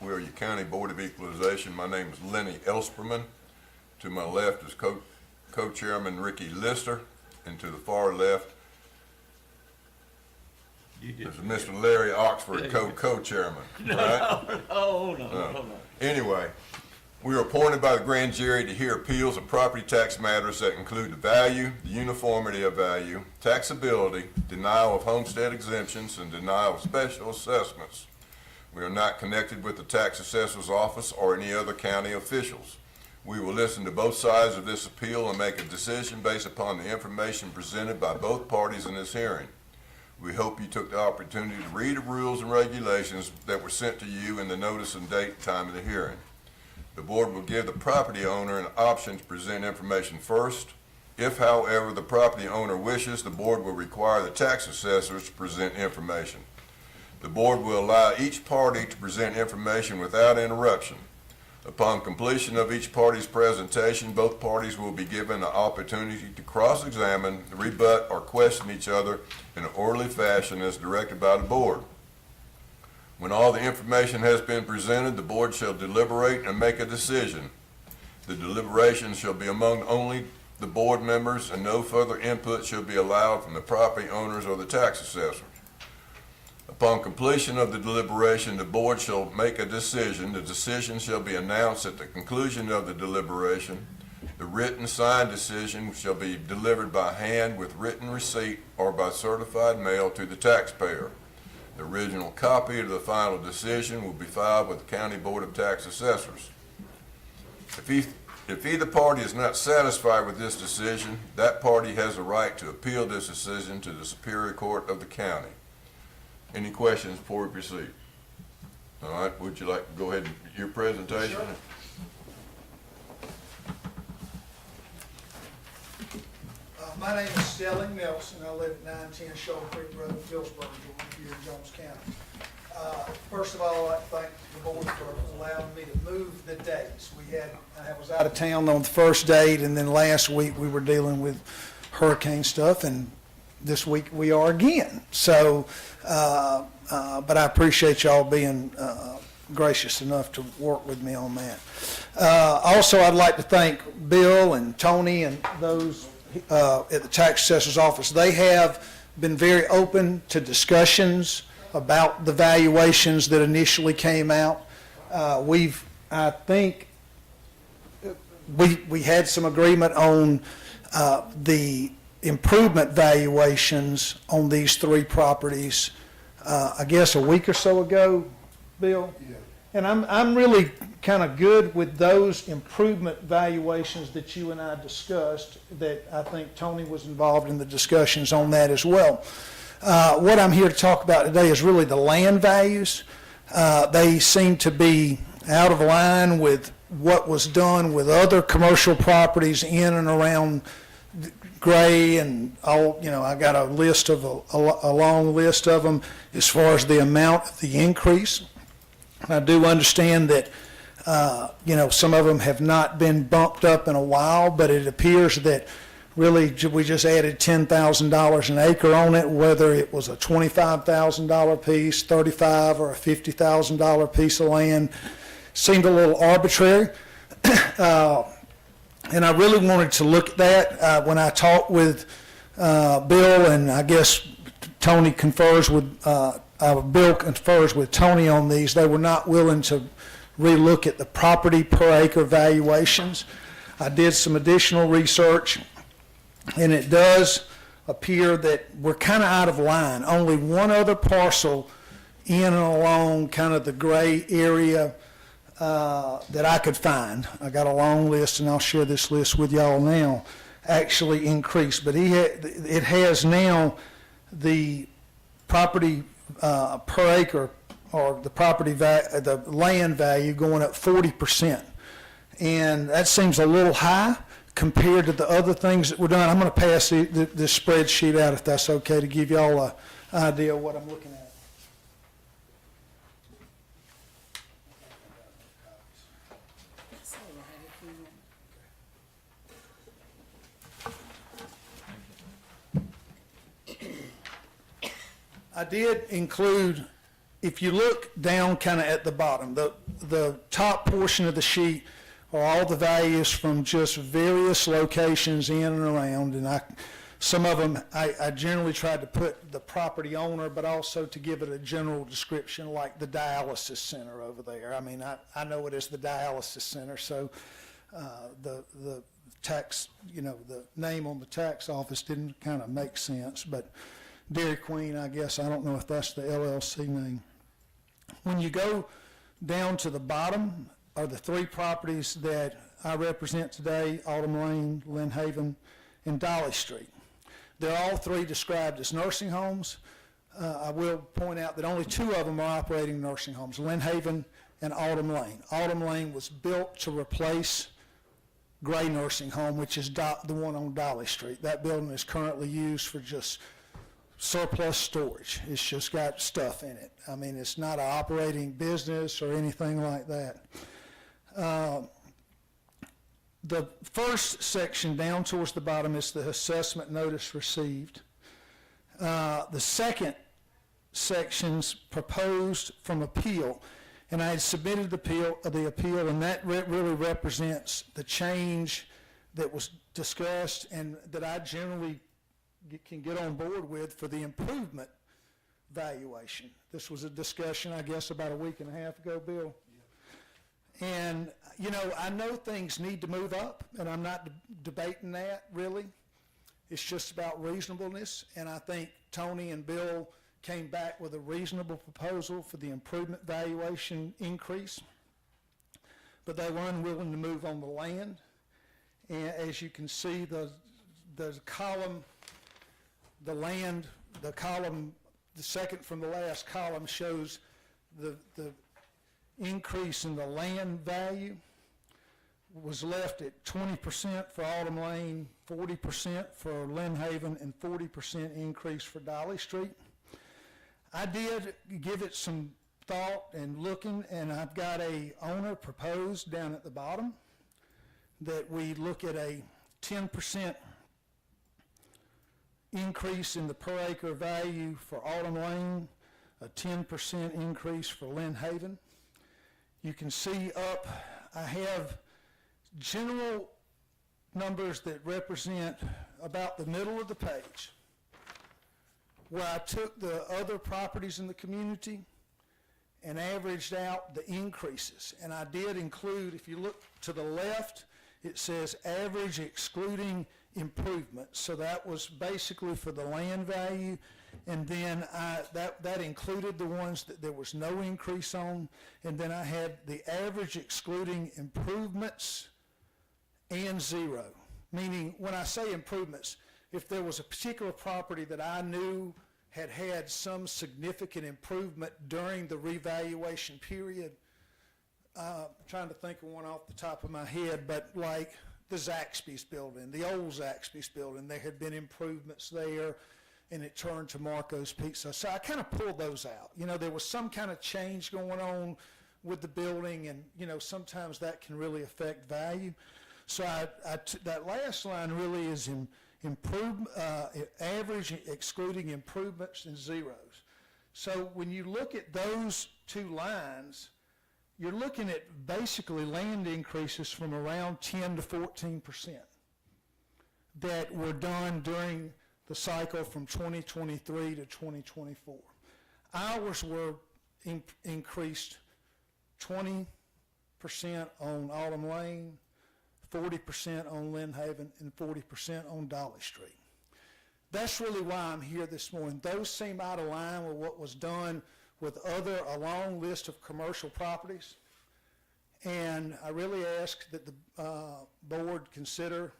We are your County Board of Equalization. My name is Lenny Elsperman. To my left is Co-Chairman Ricky Lister, and to the far left is Mr. Larry Oxford, Co-Chairman. No. Anyway, we are appointed by the grand jury to hear appeals of property tax matters that include the value, the uniformity of value, taxability, denial of homestead exemptions, and denial of special assessments. We are not connected with the tax assessor's office or any other county officials. We will listen to both sides of this appeal and make a decision based upon the information presented by both parties in this hearing. We hope you took the opportunity to read the rules and regulations that were sent to you in the notice and date and time of the hearing. The board will give the property owner an option to present information first. If, however, the property owner wishes, the board will require the tax assessors to present information. The board will allow each party to present information without interruption. Upon completion of each party's presentation, both parties will be given an opportunity to cross-examine, rebut, or question each other in an orderly fashion as directed by the board. When all the information has been presented, the board shall deliberate and make a decision. The deliberation shall be among only the board members, and no further input shall be allowed from the property owners or the tax assessors. Upon completion of the deliberation, the board shall make a decision. The decision shall be announced at the conclusion of the deliberation. The written signed decision shall be delivered by hand with written receipt or by certified mail to the taxpayer. The original copy of the final decision will be filed with the County Board of Tax Assessors. If either party is not satisfied with this decision, that party has a right to appeal this decision to the Superior Court of the county. Any questions before we proceed? All right, would you like to go ahead and your presentation? Sure. My name is Stelling Nelson. I live at 910 Shoal Creek Road, Phillipsburg, here in Jones County. First of all, I'd like to thank the board for allowing me to move the dates. I was out of town on the first date, and then last week we were dealing with hurricane stuff, and this week we are again. So, but I appreciate y'all being gracious enough to work with me on that. Also, I'd like to thank Bill and Tony and those at the tax assessor's office. They have been very open to discussions about the valuations that initially came out. I think we had some agreement on the improvement valuations on these three properties, I guess a week or so ago, Bill? Yeah. And I'm really kind of good with those improvement valuations that you and I discussed, that I think Tony was involved in the discussions on that as well. What I'm here to talk about today is really the land values. They seem to be out of line with what was done with other commercial properties in and around Gray and all. I got a list of a long list of them as far as the amount of the increase. I do understand that some of them have not been bumped up in a while, but it appears that really we just added $10,000 an acre on it, whether it was a $25,000 piece, $35,000 or a $50,000 piece of land. Seemed a little arbitrary. And I really wanted to look at that. When I talked with Bill, and I guess Tony confers with, Bill confers with Tony on these, they were not willing to relook at the property per acre valuations. I did some additional research, and it does appear that we're kind of out of line. Only one other parcel in and along kind of the Gray area that I could find. I got a long list, and I'll share this list with y'all now, actually increased. But it has now the property per acre, or the land value going up 40%. And that seems a little high compared to the other things that were done. I'm going to pass this spreadsheet out if that's okay, to give y'all an idea of what I'm looking at. I did include if you look down kind of at the bottom, the top portion of the sheet are all the values from just various locations in and around, and some of them, I generally tried to put the property owner, but also to give it a general description, like the dialysis center over there. I mean, I know it as the dialysis center, so the tax, the name on the tax office didn't kind of make sense, but Dairy Queen, I guess, I don't know if that's the LLC name. When you go down to the bottom are the three properties that I represent today: Autumn Lane, Lynn Haven, and Dolly Street. They're all three described as nursing homes. I will point out that only two of them are operating nursing homes, Lynn Haven and Autumn Lane. Autumn Lane was built to replace Gray Nursing Home, which is the one on Dolly Street. That building is currently used for just surplus storage. It's just got stuff in it. I mean, it's not an operating business or anything like that. The first section down towards the bottom is the assessment notice received. The second section's proposed from appeal, and I had submitted the appeal, and that really represents the change that was discussed and that I generally can get on board with for the improvement valuation. This was a discussion, I guess, about a week and a half ago, Bill. And, I know things need to move up, and I'm not debating that, really. It's just about reasonableness, and I think Tony and Bill came back with a reasonable proposal for the improvement valuation increase, but they were unwilling to move on the land. And as you can see, the column, the land, the column, the second from the last column shows the increase in the land value was left at 20% for Autumn Lane, 40% for Lynn Haven, and 40% increase for Dolly Street. I did give it some thought and looking, and I've got a owner proposed down at the bottom that we look at a 10% increase in the per acre value for Autumn Lane, a 10% increase for Lynn Haven. You can see up, I have general numbers that represent about the middle of the page, where I took the other properties in the community and averaged out the increases. And I did include, if you look to the left, it says average excluding improvements. So that was basically for the land value. And then that included the ones that there was no increase on. And then I had the average excluding improvements and zero. Meaning, when I say improvements, if there was a particular property that I knew had some significant improvement during the revaluation period, I'm trying to think of one off the top of my head, but like the Zaxby's building, the old Zaxby's building, there had been improvements there, and it turned to Marco's Pizza. So I kind of pulled those out. There was some kind of change going on with the building, and, sometimes that can really affect value. So that last line really is average excluding improvements and zeros. So when you look at those two lines, you're looking at basically land increases from around 10 to 14% that were done during the cycle from 2023 to 2024. Ours were increased 20% on Autumn Lane, 40% on Lynn Haven, and 40% on Dolly Street. That's really why I'm here this morning. Those seem out of line with what was done with a long list of commercial properties. And I really ask that the board consider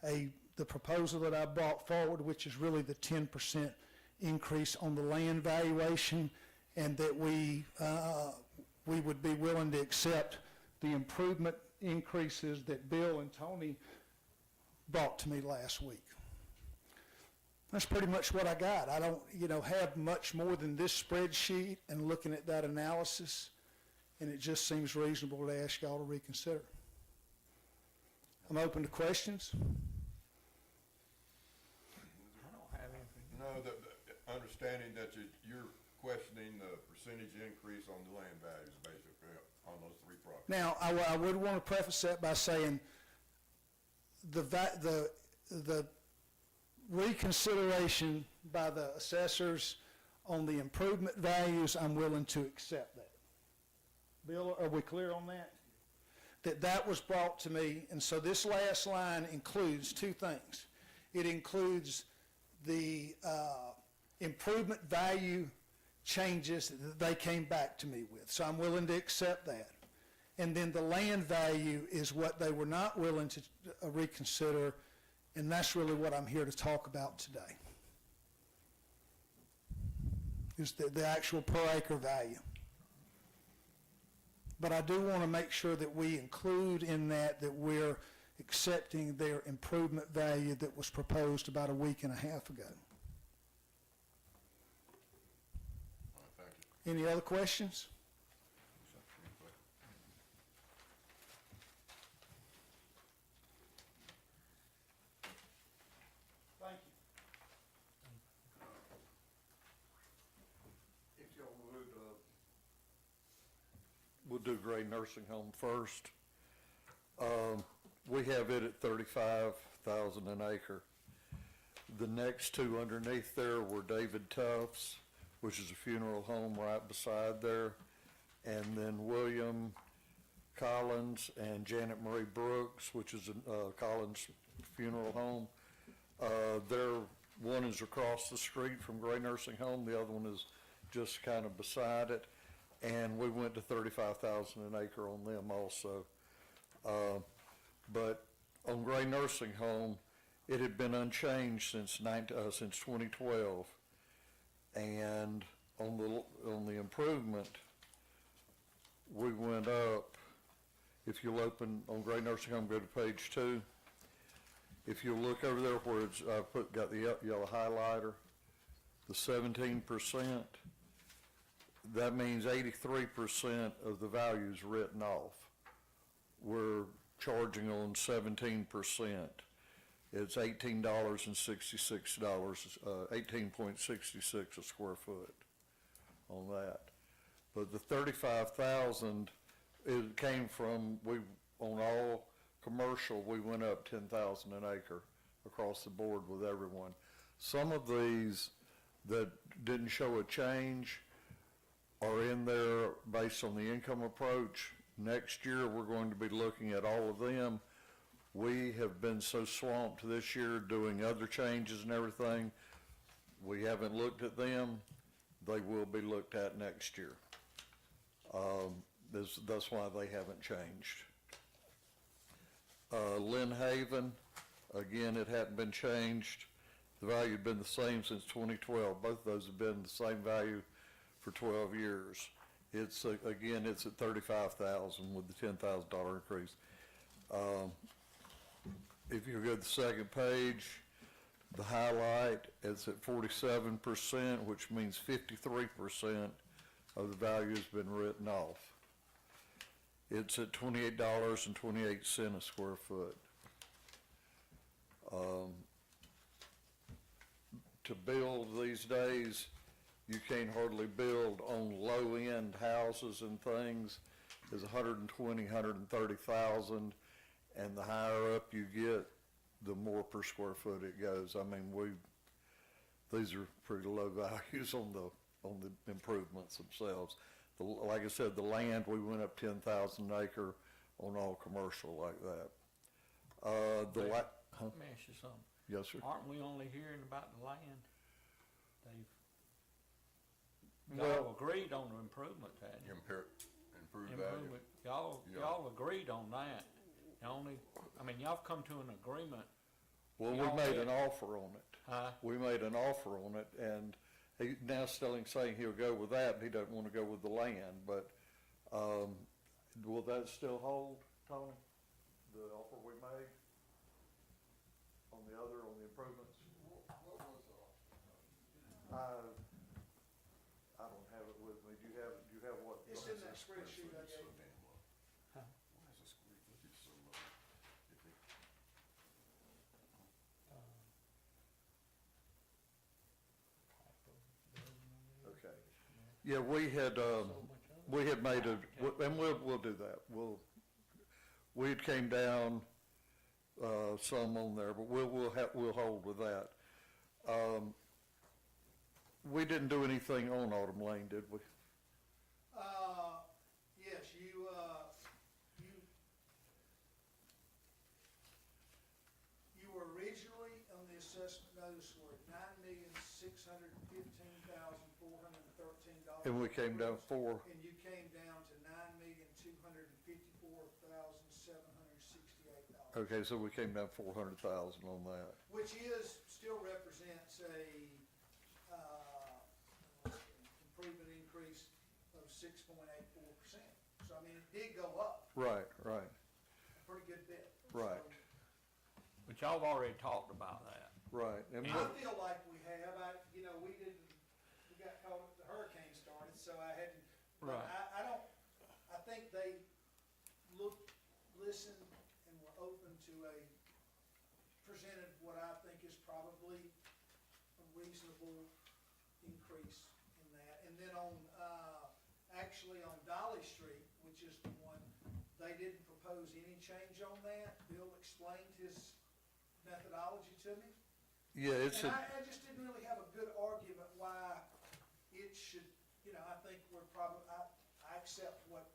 the proposal that I brought forward, which is really the 10% increase on the land valuation, and that we would be willing to accept the improvement increases that Bill and Tony brought to me last week. That's pretty much what I got. I don't, have much more than this spreadsheet and looking at that analysis, and it just seems reasonable to ask y'all to reconsider. I'm open to questions. I don't have anything. No, understanding that your questioning the percentage increase on the land values, basically, on those three properties. Now, I would want to preface that by saying the reconsideration by the assessors on the improvement values, I'm willing to accept that. Bill, are we clear on that? That was brought to me, and so this last line includes two things. It includes the improvement value changes that they came back to me with, so I'm willing to accept that. And then the land value is what they were not willing to reconsider, and that's really what I'm here to talk about today, is the actual per acre value. But I do want to make sure that we include in that we're accepting their improvement value that was proposed about a week and a half ago. All right, thank you. Any other questions? Thank you. If y'all would, we'll do Gray Nursing Home first. We have it at 35,000 an acre. The next two underneath there were David Tufts, which is a funeral home right beside there, and then William Collins and Janet Marie Brooks, which is a Collins funeral home. One is across the street from Gray Nursing Home, the other one is just kind of beside it, and we went to 35,000 an acre on them also. But on Gray Nursing Home, it had been unchanged since 2012, and on the improvement, we went up. If you'll open on Gray Nursing Home, go to page 2. If you look over there where it's got the yellow highlighter, the 17%, that means 83% of the value is written off. We're charging on 17%. It's $18.66, 18.66 a square foot on that. But the 35,000, it came from, on all commercial, we went up 10,000 an acre across the board with everyone. Some of these that didn't show a change are in there based on the income approach. Next year, we're going to be looking at all of them. We have been so swamped this year doing other changes and everything, we haven't looked at them. They will be looked at next year. That's why they haven't changed. Lynn Haven, again, it hadn't been changed. The value had been the same since 2012. Both of those have been the same value for 12 years. It's again, it's at 35,000 with the $10,000 increase. If you go to the second page, the highlight is at 47%, which means 53% of the value has been written off. It's at $28.28 a square foot. To build these days, you can't hardly build on low-end houses and things. Is 120, 130,000, and the higher up you get, the more per square foot it goes. I mean, these are pretty low values on the improvements themselves. Like I said, the land, we went up 10,000 an acre on all commercial like that. Let me ask you something. Yes, sir. Aren't we only hearing about the land? They've Well- y'all agreed on the improvement, hadn't you? Improved value. Improvement. Y'all agreed on that. Y'all come to an agreement. Well, we Y'all made did. an offer on it. Huh? We made an offer on it, and he now still saying he'll go with that, and he doesn't want to go with the land, but, will that still hold, Tony? The offer we made on the improvements? What was the offer? I don't have it with me. Do you have what? It's in that spreadsheet I gave you. Huh? Why is the square footage so low? If it- Okay. Yeah, we had made a, and we'll do that. We had came down, some on there, but we'll hold with that. We didn't do anything on Autumn Lane, did we? Yes, you were originally on the assessment notice were $9,615,413. And we came down 4. And you came down to $9,254,768. Okay, so we came down 400,000 on that. Which still represents a, improvement increase of 6.84%. So, I mean, it did go up Right. a pretty good bit. Right. So, But y'all have already talked about that. Right. And I feel like we have, we got caught up, the hurricane started, so I hadn't. But Right. I think they listened and were open to presented what I think is probably a reasonable increase in that. And then actually on Dolly Street, which is the one, they didn't propose any change on that. Bill explained his methodology to me. yeah, it's And I just didn't really have a good argument why it should, I think we're probably, I accept what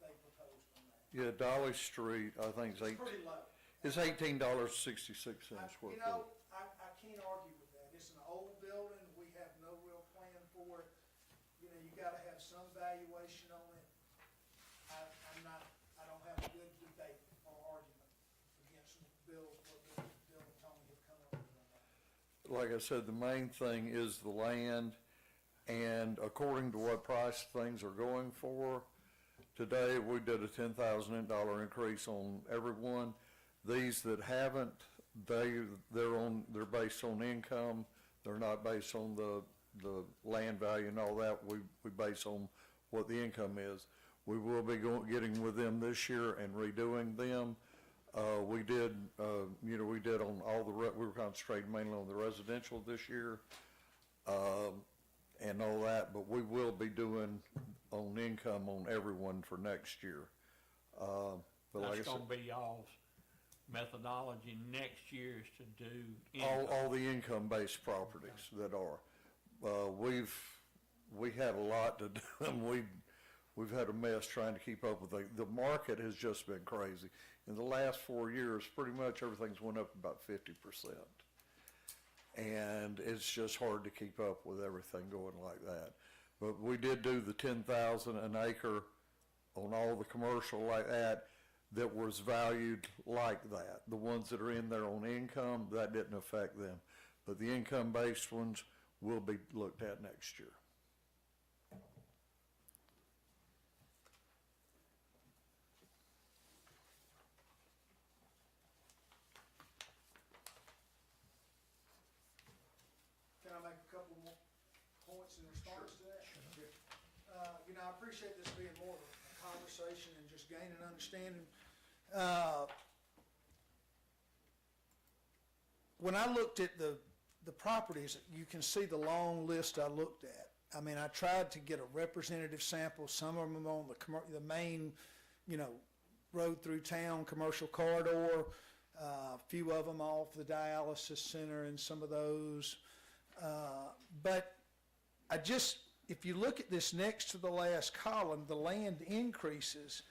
they proposed on that. yeah, Dolly Street, I think It's pretty low. it's $18.66 I square foot. I can't argue with that. It's an old building, we have no real plan for it. You gotta have some valuation on it. I don't have a good debate or argument against Bill, what Bill and Tony have come up with on that. Like I said, the main thing is the land, and according to what price things are going for, today we did a $10,000 increase on everyone. These that haven't, they're based on income. They're not based on the land value and all that. We base on what the income is. We will be getting with them this year and redoing them. We did on all we were concentrating mainly on the residential this year, and all that, but we will be doing on income on everyone for next year. But like I That's gonna said, be y'all's methodology next year is to do all the income-based properties that are. We had a lot to do, and we've had a mess trying to keep up with the market has just been crazy. In the last 4 years, pretty much everything's went up about 50%. And it's just hard to keep up with everything going like that. But we did do the 10,000 an acre on all the commercial like that was valued like that. The ones that are in there on income, that didn't affect them. But the income-based ones will be looked at next year. Can I make a couple more points in response to that? Sure. I appreciate this being more of a conversation and just gaining understanding. When I looked at the properties, you can see the long list I looked at. I mean, I tried to get a representative sample. Some of them on the main, road through town, commercial corridor. A few of them off the dialysis center and some of those. But if you look at this next to the last column, the land increases,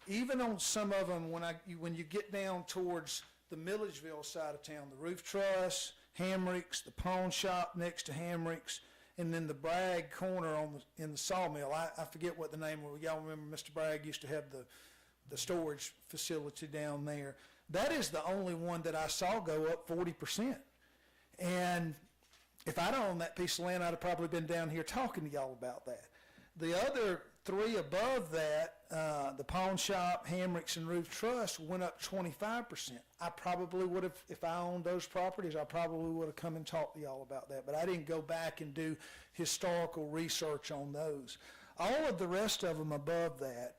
even on some of them, when you get down towards the Milledgeville side of town, the Roof Truss, Hamrick's, the pawn shop next to Hamrick's, and then the Bragg corner in the sawmill. I forget what the name was. Y'all remember Mr. Bragg used to have the storage facility down there. That is the only one that I saw go up 40%. And if I'd owned that piece of land, I'd have probably been down here talking to y'all about that. The other three above that, the pawn shop, Hamrick's, and Roof Truss went up 25%. I probably would have, if I owned those properties, I probably would have come and talked to y'all about that. But I didn't go back and do historical research on those. All of the rest of them above that,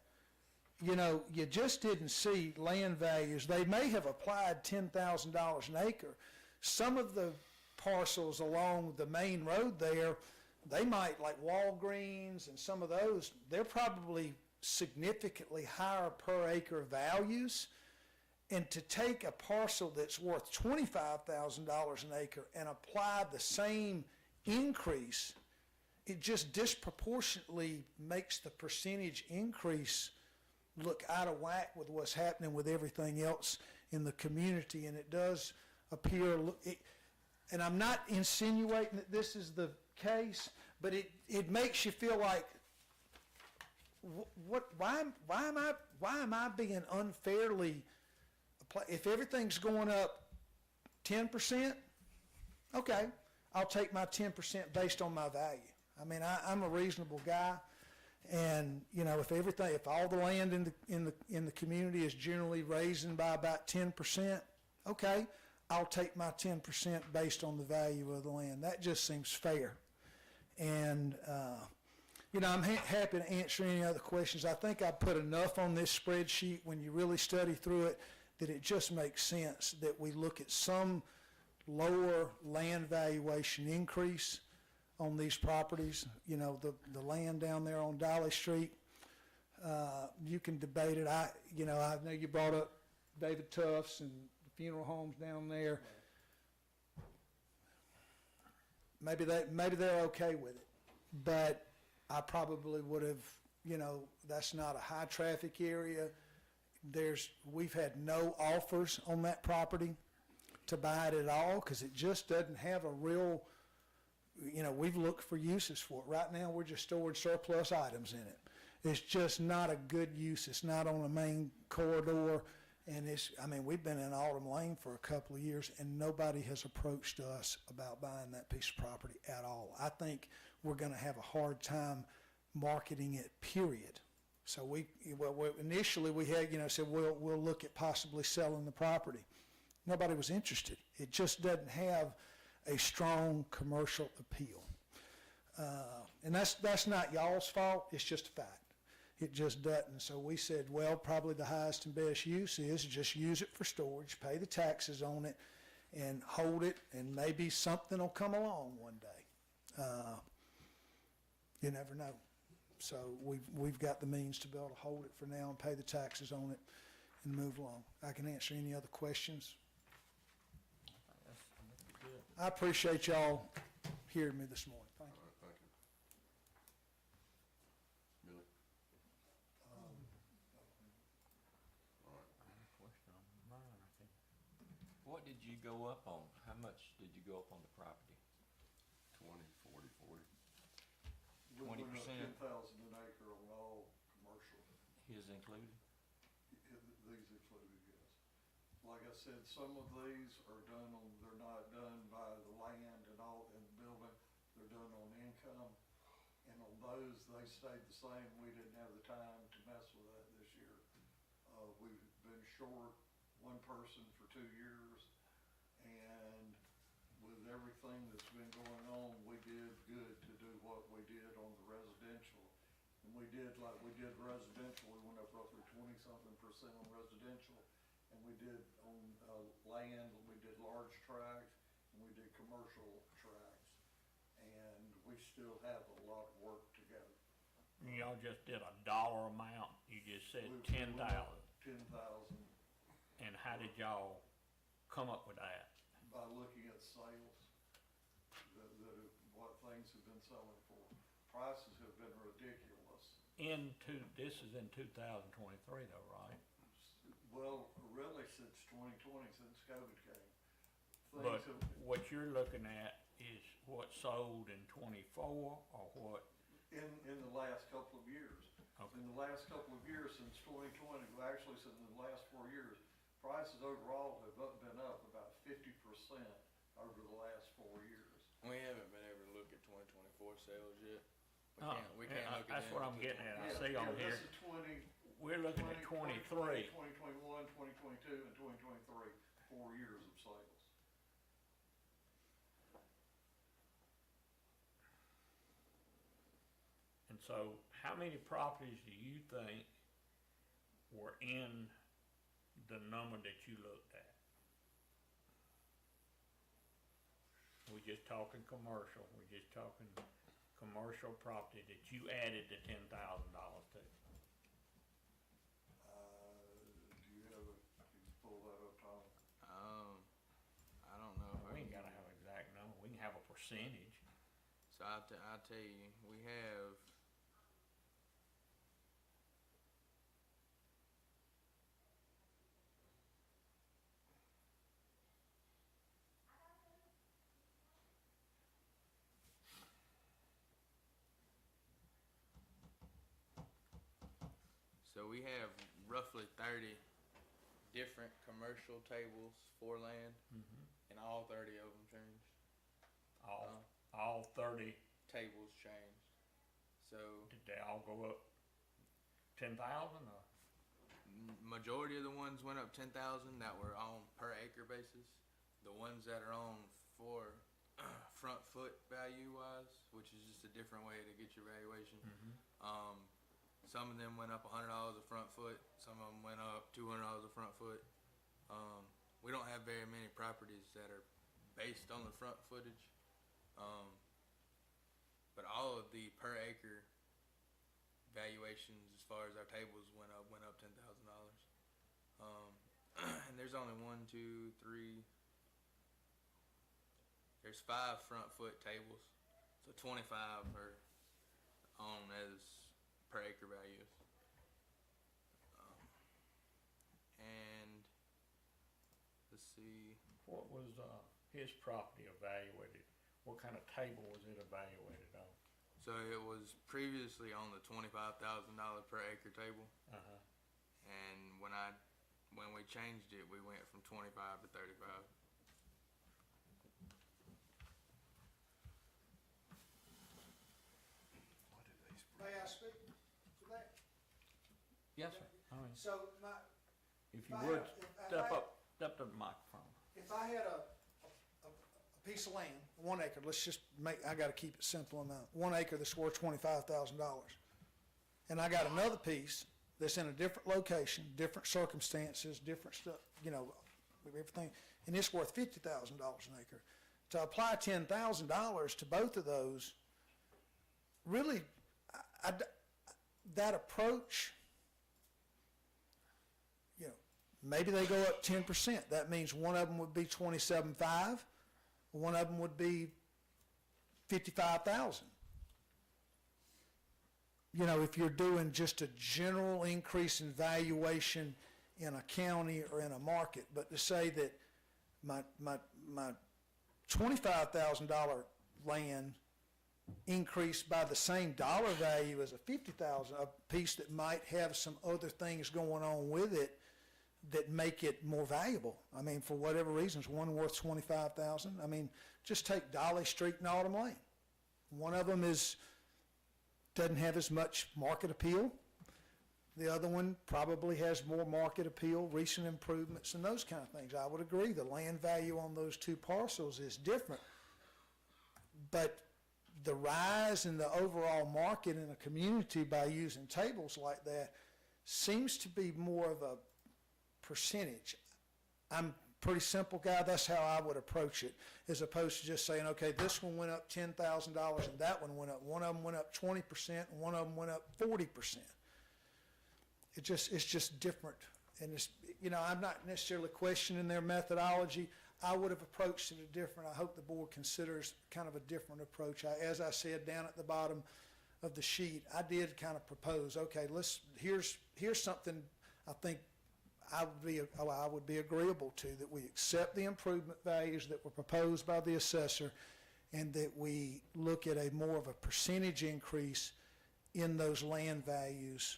you just didn't see land values. They may have applied $10,000 an acre. Some of the parcels along the main road there, they might, like Walgreens and some of those, they're probably significantly higher per acre values. And to take a parcel that's worth $25,000 an acre and apply the same increase, it just disproportionately makes the percentage increase look out of whack with what's happening with everything else in the community. And it does appear, and I'm not insinuating that this is the case, but it makes you feel like, why am I being unfairly, if everything's going up 10%, okay, I'll take my 10% based on my value. I mean, I'm a reasonable guy, and if all the land in the community is generally raising by about 10%, okay, I'll take my 10% based on the value of the land. That just seems fair. And I'm happy to answer any other questions. I think I put enough on this spreadsheet when you really study through it that it just makes sense that we look at some lower land valuation increase on these properties. The land down there on Dolly Street, you can debate it. I know you brought up David Tufts and the funeral homes down there. Maybe they're okay with it, but I probably would have, that's not a high traffic area. We've had no offers on that property to buy it at all because it just doesn't have a real, we've looked for uses for it. Right now, we're just storing surplus items in it. It's just not a good use. It's not on the main corridor. And we've been in Autumn Lane for a couple of years and nobody has approached us about buying that piece of property at all. I think we're going to have a hard time marketing it, period. So initially we had, said we'll look at possibly selling the property. Nobody was interested. It just doesn't have a strong commercial appeal. And that's not y'all's fault. It's just a fact. It just doesn't. So we said, well, probably the highest and best use is just use it for storage, pay the taxes on it, and hold it, and maybe something will come along one day. You never know. So we've got the means to be able to hold it for now and pay the taxes on it and move along. I can answer any other questions. That's good. I appreciate y'all hearing me this morning. Thank you. All right, thank you. Billy? All right. I have a question on mine, I think. What did you go up on? How much did you go up on the property? 20, 40, 40. 20%? 10,000 an acre on all commercial. His included? These included, yes. Like I said, some of these are they're not done by the land and all in the building, they're done on income. And on those, they stayed the same. We didn't have the time to mess with that this year. We've been short one person for 2 years, and with everything that's been going on, we did good to do what we did on the residential. And we did residential, we went up roughly 20-something% on residential. And we did on land, we did large tracts, and we did commercial tracts. And we still have a lot of work to go. Y'all just did a dollar amount. You just said We 10,000. went up 10,000 And how did y'all come up with that? by looking at sales, what things have been selling for. Prices have been ridiculous. This is in 2023 though, right? Well, really since 2020, since COVID came. But Things have, what you're looking at is what sold in 24 or what? in the last couple of years. Okay. In the last couple of years, since 2020, well, actually since the last 4 years, prices overall have been up about 50% over the last 4 years. We haven't been able to look at 2024 sales yet. We Yeah, can't look at that's them what I'm until getting at. I Yeah, see on yeah, here, this is 20, we're looking at 23. 2021, 2022, and 2023, 4 years of sales. And so how many properties do you think were in the number that you looked at? We just talking commercial, we just talking commercial property that you added the $10,000 to? Do you have can you pull that up, Tom? I don't know if I We ain't can. gotta have an exact number, we can have a percentage. So I'll tell you, we have. So we have roughly 30 different commercial tables for land, and all 30 of them changed. All 30, Tables changed. So did they all go up 10,000 or? majority of the ones went up 10,000 that were on per acre basis. The ones that are on for front foot value wise, which is just a different way to get your valuation. Some of them went up $100 a front foot. Some of them went up $200 a front foot. We don't have very many properties that are based on the front footage. But all of the per acre valuations as far as our tables went up $10,000. And there's only 1, 2, 3. There's 5 front foot tables, so 25 are on as per acre values. And let's see. What was, his property evaluated? What kind of table was it evaluated on? So it was previously on the $25,000 per acre table, Uh-huh. and when we changed it, we went from 25 to 35. May I speak to that? Yes, sir. I mean, So if you I would, have- if step I- up to the microphone. if I had a piece of land, 1 acre, let's just I gotta keep it simple enough, 1 acre that's worth $25,000. And I got another piece that's in a different location, different circumstances, different stuff, everything, and it's worth $50,000 an acre. To apply $10,000 to both of those, really, that approach, maybe they go up 10%. That means one of them would be 27.5, one of them would be 55,000. If you're doing just a general increase in valuation in a county or in a market, but to say that my $25,000 land increased by the same dollar value as a 50,000, a piece that might have some other things going on with it that make it more valuable. I mean, for whatever reasons, one worth 25,000. I mean, just take Dolly Street and Autumn Lane. One of them doesn't have as much market appeal. The other one probably has more market appeal, recent improvements, and those kind of things. I would agree, the land value on those two parcels is different. But the rise in the overall market in a community by using tables like that seems to be more of a percentage. I'm a pretty simple guy, that's how I would approach it, as opposed to just saying, okay, this one went up $10,000 and that one went up. One of them went up 20% and one of them went up 40%. It's just different. And I'm not necessarily questioning their methodology. I would have approached it different. I hope the board considers kind of a different approach. As I said, down at the bottom of the sheet, I did kind of propose, okay, here's something I think I would be agreeable to, that we accept the improvement values that were proposed by the assessor, and that we look at a more of a percentage increase in those land values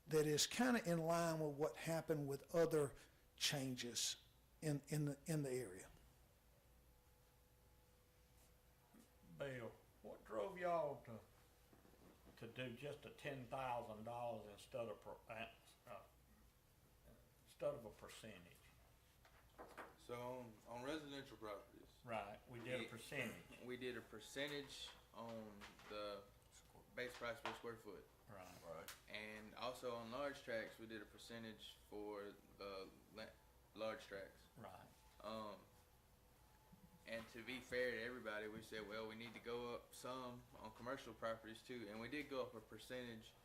that is kind of in line with what happened with other changes in the area. Bill, what drove y'all to do just a $10,000 instead of a percentage? So on residential properties, Right, we did a percentage. we did a percentage on the base price per square foot. Right. Right. And also on large tracts, we did a percentage for the large tracts. Right. And to be fair to everybody, we said, well, we need to go up some on commercial properties too, and we did go up a percentage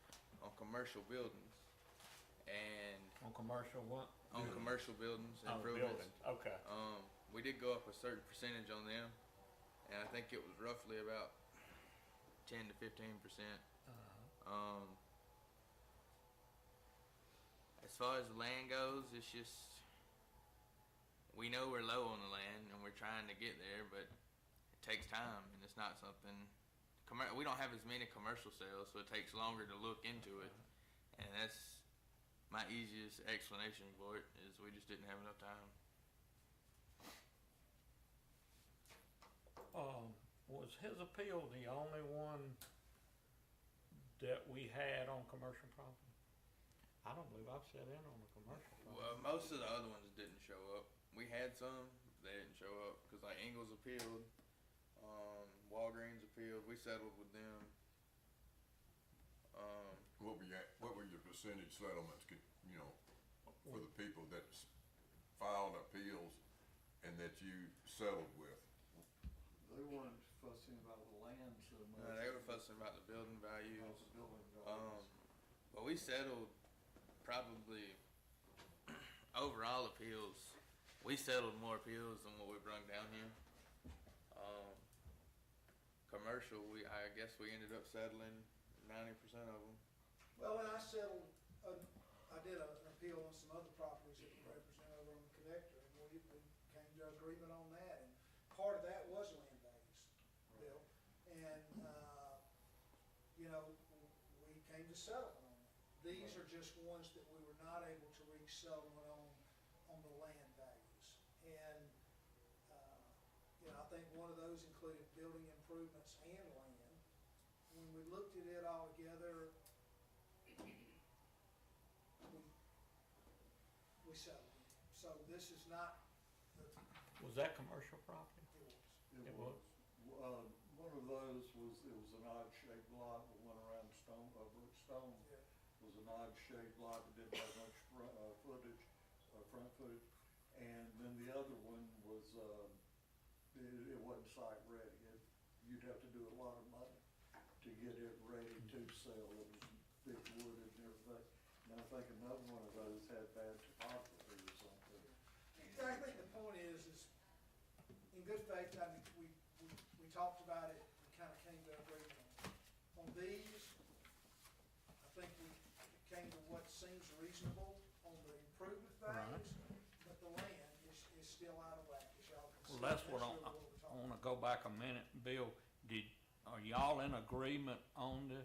on commercial buildings. And On commercial what? on commercial buildings, Oh, improvements. buildings, okay. We did go up a certain percentage on them, and I think it was roughly about 10 to 15%. As far as the land goes, it's just, we know we're low on the land and we're trying to get there, but it takes time and it's not something, we don't have as many commercial sales, so it takes longer to look into it. And that's my easiest explanation for it, is we just didn't have enough time. Was his appeal the only one that we had on commercial property? I don't believe I've sat in on a commercial property. Well, most of the other ones didn't show up. We had some, they didn't show up, cause like Ingles appealed, Walgreens appealed, we settled with them. What were your percentage settlements, for the people that filed appeals and that you settled with? They weren't fussing about the land so much. No, they were fussing about the building values. About the building values. But we settled probably overall appeals. We settled more appeals than what we brung down here. Commercial, I guess we ended up settling 90% of them. Well, when I settled, I did an appeal on some other properties that we represent over on the connector, and we came to agreement on that, and part of that was land values, Bill. And, we came to settlement on that. These are just ones that we were not able to reach settlement on the land values. And, I think one of those included building improvements and land. When we looked at it all together, we settled. So this is not, Was that commercial property? it was. It was. One of those was, it was an odd shaped lot that went around Brook Stone. Yeah. It was an odd shaped lot that didn't have much front footage. And then the other one was, it wasn't site ready. You'd have to do a lot of money to get it ready to sell. It was big wood and everything. And I think another one of those had bad topography or something. I think the point is in good faith, I mean, we talked about it, we kind of came to agreement on it. On these, I think we came to what seems reasonable on the improvement values, but the land is still out of whack, as y'all can see. Well, that's what really I we're talking wanna go back a minute, Bill, are y'all in agreement on the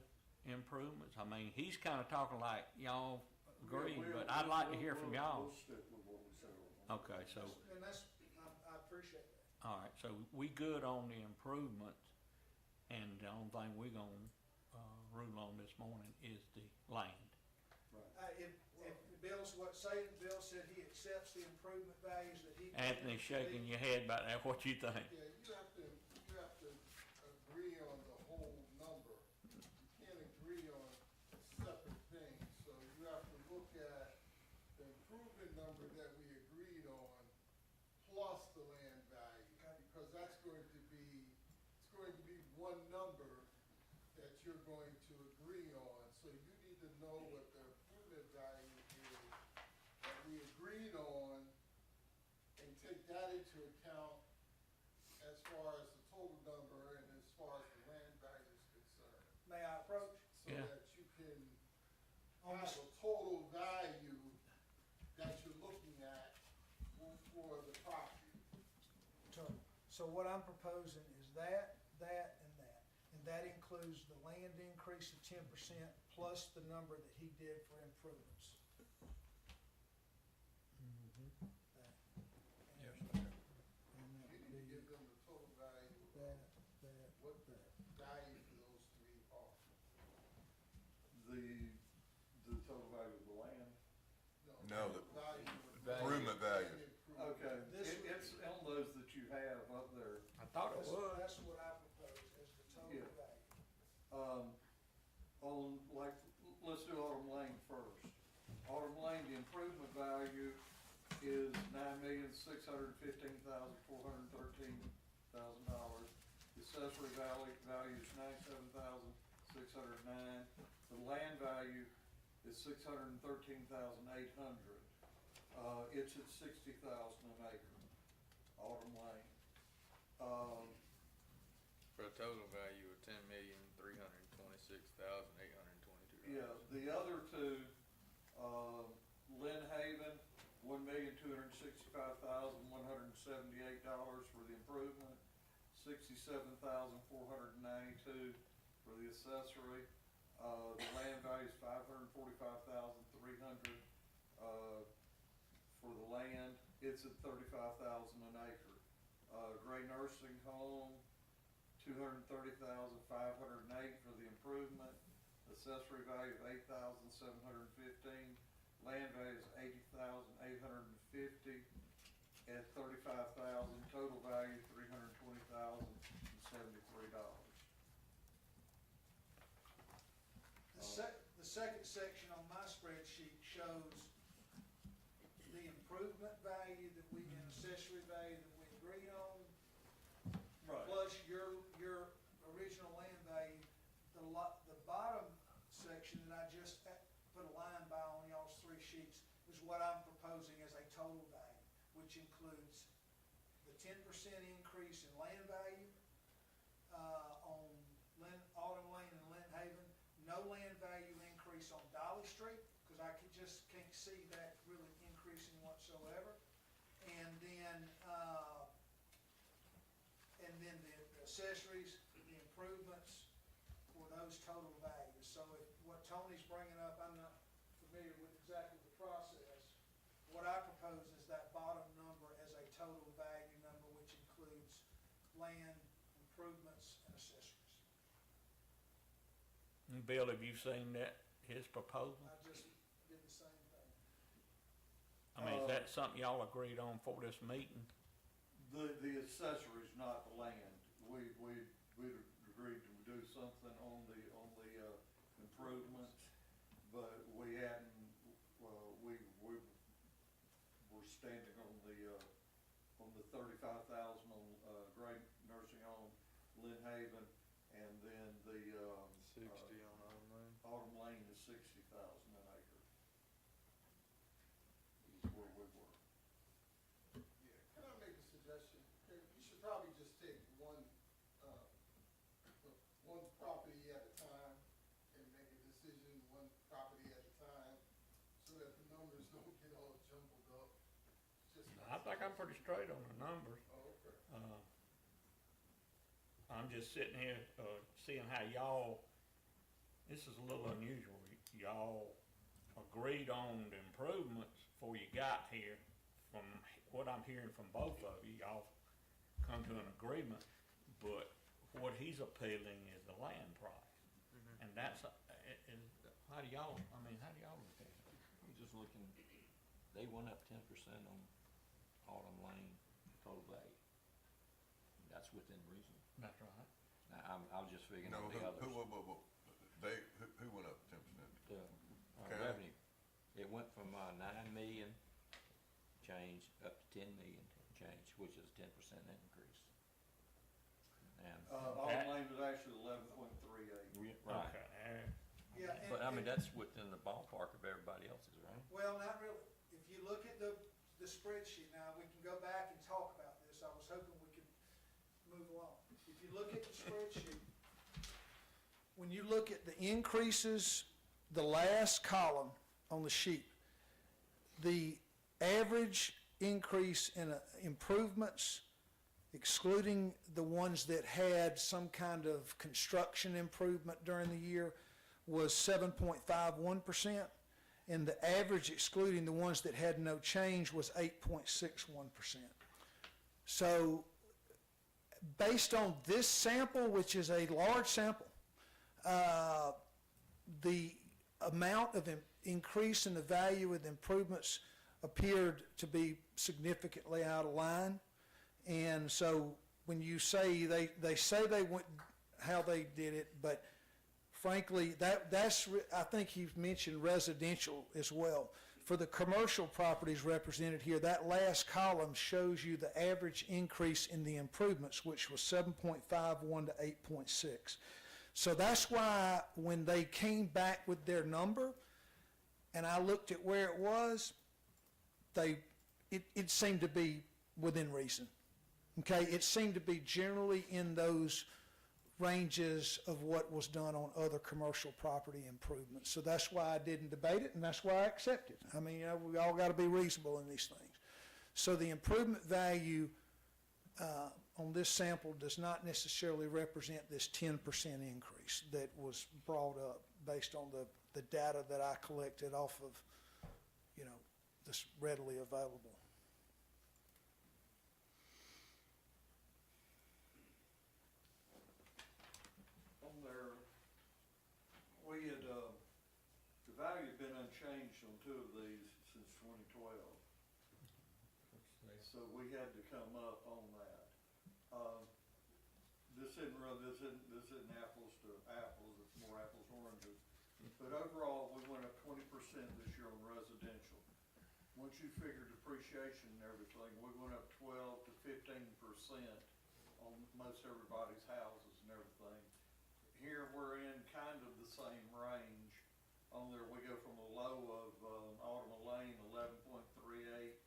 improvements? I mean, he's kinda talking like y'all agree, but I'd like to hear from y'all. We'll stick with what we settled on. Okay, so, And that's, I appreciate that. all right, so we good on the improvements, and the only thing we gonna, rule on this morning is the land. If Bill's Bill said he accepts the improvement values that he. Anthony shaking your head about that, what you think? Yeah, you have to agree on the whole number. You can't agree on separate things, so you have to look at the improvement number that we agreed on plus the land value. Because that's going to be, it's going to be one number that you're going to agree on. So you need to know what the improvement value is that we agreed on and take that into account as far as the total number and as far as the land value is concerned. May I approach? So Yeah. that you can have a total value that you're looking at for the property. So what I'm proposing is that, and that. And that includes the land increase of 10% plus the number that he did for improvements. Yes, And that You would need to be give them the total value, that, what the value for those three are. The total value of the land. No, the Value of improvement value. Okay, This would- it's on those that you have up there. I thought it was. That's what I propose as the total Yeah. value. On, like, let's do Autumn Lane first. Autumn Lane, the improvement value is $9,615,413 $97,000. The accessory value is $97,609. The land value is $613,800. It's at $60,000 an acre, Autumn Lane. For a total value of $10,326,822. Yeah, the other two, Lynn Haven, $1,265,178 for the improvement, $67,492 for the accessory. The land value is $545,300 for the land. It's at $35,000 an acre. Gray Nursing Home, $230,508 for the improvement. Accessory value of $8,715. Land value is $80,850 at $35,000. Total value $320,073. The second section on my spreadsheet shows the improvement value that we, and accessory value that we agreed on, Right. plus your original land value. The bottom section that I just put a line by on y'all's three sheets is what I'm proposing as a total value, which includes the 10% increase in land value, on Autumn Lane and Lynn Haven. No land value increase on Dolly Street, because I can't see that really increasing whatsoever. And then the accessories, the improvements for those total values. So what Tony's bringing up, I'm not familiar with exactly the process. What I propose is that bottom number as a total value number, which includes land, improvements, and accessories. And Bill, have you seen that, his proposal? I just did the same thing. I mean, is that something y'all agreed on for this meeting? The accessories, not the land. We agreed to do something on the improvements, but we hadn't, we were standing on the 35,000 on, Great Nursing Home, Lynn Haven, and then the, 60 on Autumn Lane. Autumn Lane is 60,000 an acre. Is where we were. Yeah, can I make a suggestion? Okay, you should probably just take one property at a time and make a decision one property at a time, so that the numbers don't get all jumbled up. Just I think I'm pretty straight on the numbers. Oh, okay. I'm just sitting here, seeing how y'all, this is a little unusual. Y'all agreed on the improvements before you got here. From what I'm hearing from both of you, y'all come to an agreement, but what he's appealing is the land price. And that's, how do y'all look at it? I'm just looking, they went up 10% on Autumn Lane total value. That's within reason. That's right. Now, I was just figuring No, on the others. who went up 10%? The Okay. revenue, it went from 9 million change up to 10 million change, which is a 10% increase. And, Autumn Lane was actually 11.38. right, Okay. Yeah, but I mean, that's within the ballpark of everybody else's, right? Well, not really. If you look at the spreadsheet now, we can go back and talk about this. I was hoping we could move along. If you look at the spreadsheet, when you look at the increases, the last column on the sheet, the average increase in improvements, excluding the ones that had some kind of construction improvement during the year, was 7.51%, and the average excluding the ones that had no change was 8.61%. So based on this sample, which is a large sample, the amount of increase in the value of the improvements appeared to be significantly out of line. And so when you say, they say they went, how they did it, but frankly, I think you've mentioned residential as well. For the commercial properties represented here, that last column shows you the average increase in the improvements, which was 7.51 to 8.6. So that's why when they came back with their number, and I looked at where it was, it seemed to be within reason. Okay, it seemed to be generally in those ranges of what was done on other commercial property improvements. So that's why I didn't debate it, and that's why I accept it. I mean, we all got to be reasonable in these things. So the improvement value on this sample does not necessarily represent this 10% increase that was brought up based on the data that I collected off of, this readily available. On there, we had, the value had been unchanged on two of these since 2012. So we had to come up on that. This isn't apples to apples, it's more apples to oranges. But overall, we went up 20% this year on residential. Once you figure depreciation and everything, we went up 12 to 15% on most everybody's houses and everything. Here, we're in kind of the same range. On there, we go from a low of Alderman Lane, 11.38,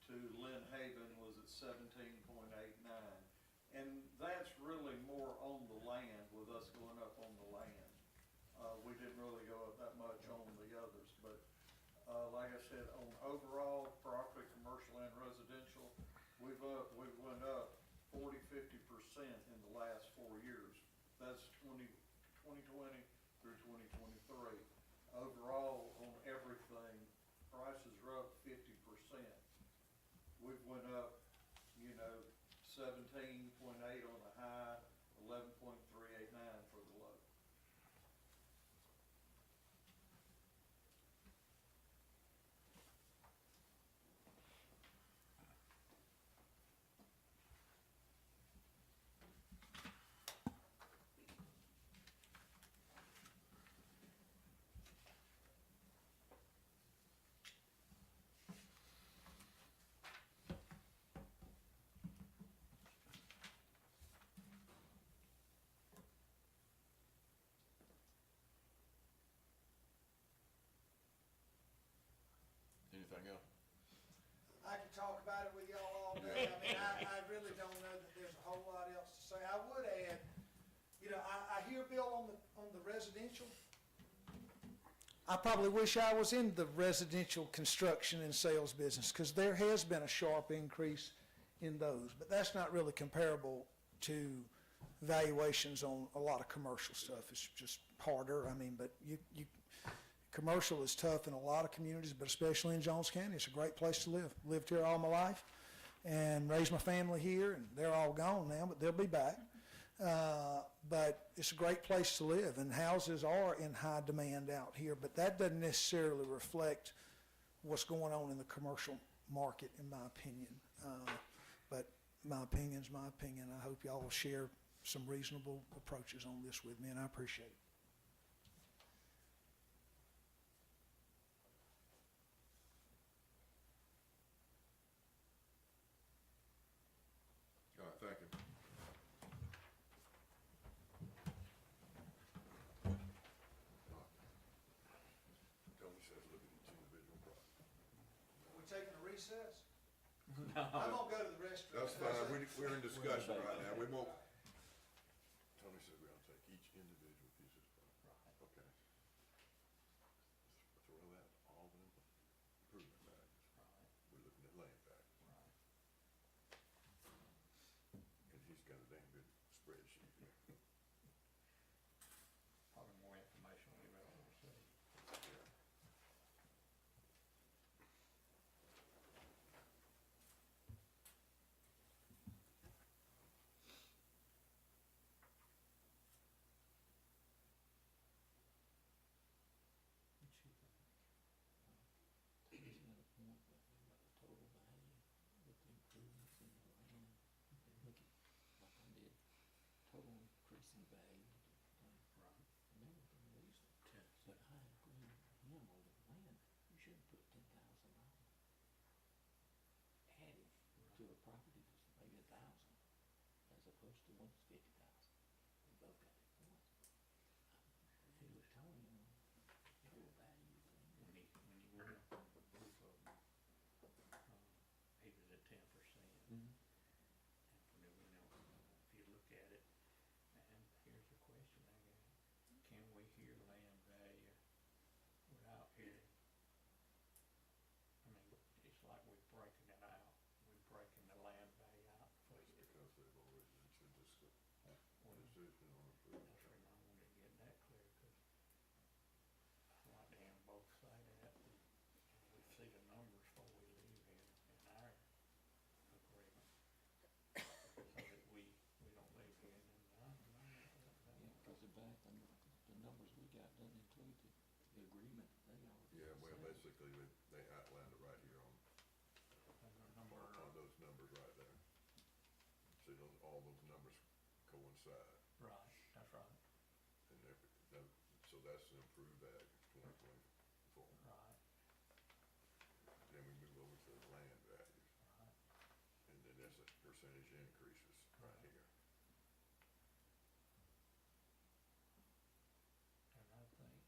to Lynn Haven was at 17.89. And that's really more on the land, with us going up on the land. We didn't really go up that much on the others, but like I said, on overall property, commercial and residential, we went up 40, 50% in the last 4 years. That's 2020 through 2023. Overall, on everything, prices are up 50%. We've went up, 17.8 on the high, 11.389 for the low. Anything else? I could talk about it with y'all all day. I mean, I really don't know that there's a whole lot else to say. I would add, I hear Bill on the residential. I probably wish I was in the residential construction and sales business, because there has been a sharp increase in those, but that's not really comparable to valuations on a lot of commercial stuff. It's just harder. I mean, but commercial is tough in a lot of communities, but especially in Jones County. It's a great place to live. Lived here all my life and raised my family here, and they're all gone now, but they'll be back. But it's a great place to live, and houses are in high demand out here, but that doesn't necessarily reflect what's going on in the commercial market, in my opinion. But my opinion's my opinion. I hope y'all will share some reasonable approaches on this with me, and I appreciate it. All right, thank you. Tony says look at each individual product. Are we taking a recess? I'm gonna go to the restroom. That's fine, we're in discussion right now, we won't. Tony said we're gonna take each individual piece of product. Okay. Throw that all in improvement values. We're looking at land values. And he's got a damn good spreadsheet here. Probably more information we really want to see. Yeah. He's got a point about the total value with the improvements in the land. And look at, like I did, total increase in value. Right. And everything reasonable. But I agree with him on the land, you shouldn't put 10,000 told us 50,000. We both got it once. He was telling you, the whole value thing. when you went up on the roof of them, he was at 10%. Mm-hmm. And, if you look at it, and here's the question I got, can we hear land value without hearing? I mean, it's like we're breaking it out, we're breaking the land value out for That's you. because they've already issued this Well, decision on approval. that's the reason I wanted to get that clear, cause I like to have both sides of that, and we see the numbers before we leave here in our agreement. So that we don't leave here and then, Yeah, because the numbers we got doesn't include the agreement they already. Yeah, well, signed. basically, they outlined it right here on those numbers right there. See, all those numbers coincide, right, that's right, and so that's the improved value, 2024. right, Then we move over to the land values, right. and then there's the percentage increases right here. And I think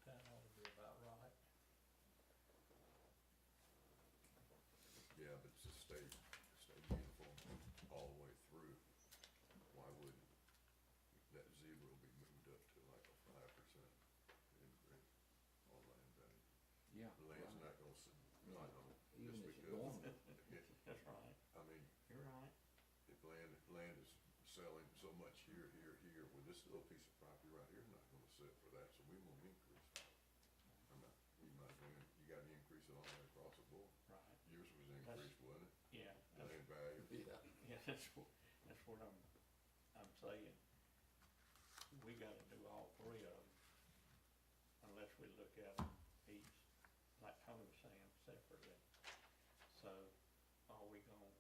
that ought to be about right. Yeah, but it's a state uniform all the way through. Why wouldn't that zero be moved up to like a 5% increase on land value? Yeah. The land's right. not gonna, Even just if it's because, dormant. That's right, I mean, you're right. if land is selling so much here, well, this little piece of property right here is not gonna sell for that, so we won't increase it. You got an increase on that across the board. Right, Yours was increased, wasn't it? yeah, that's, Land value. Yeah. yeah, that's what I'm saying. We gotta do all three of them, unless we look at them each, like Tony was saying, separately. So, are we gonna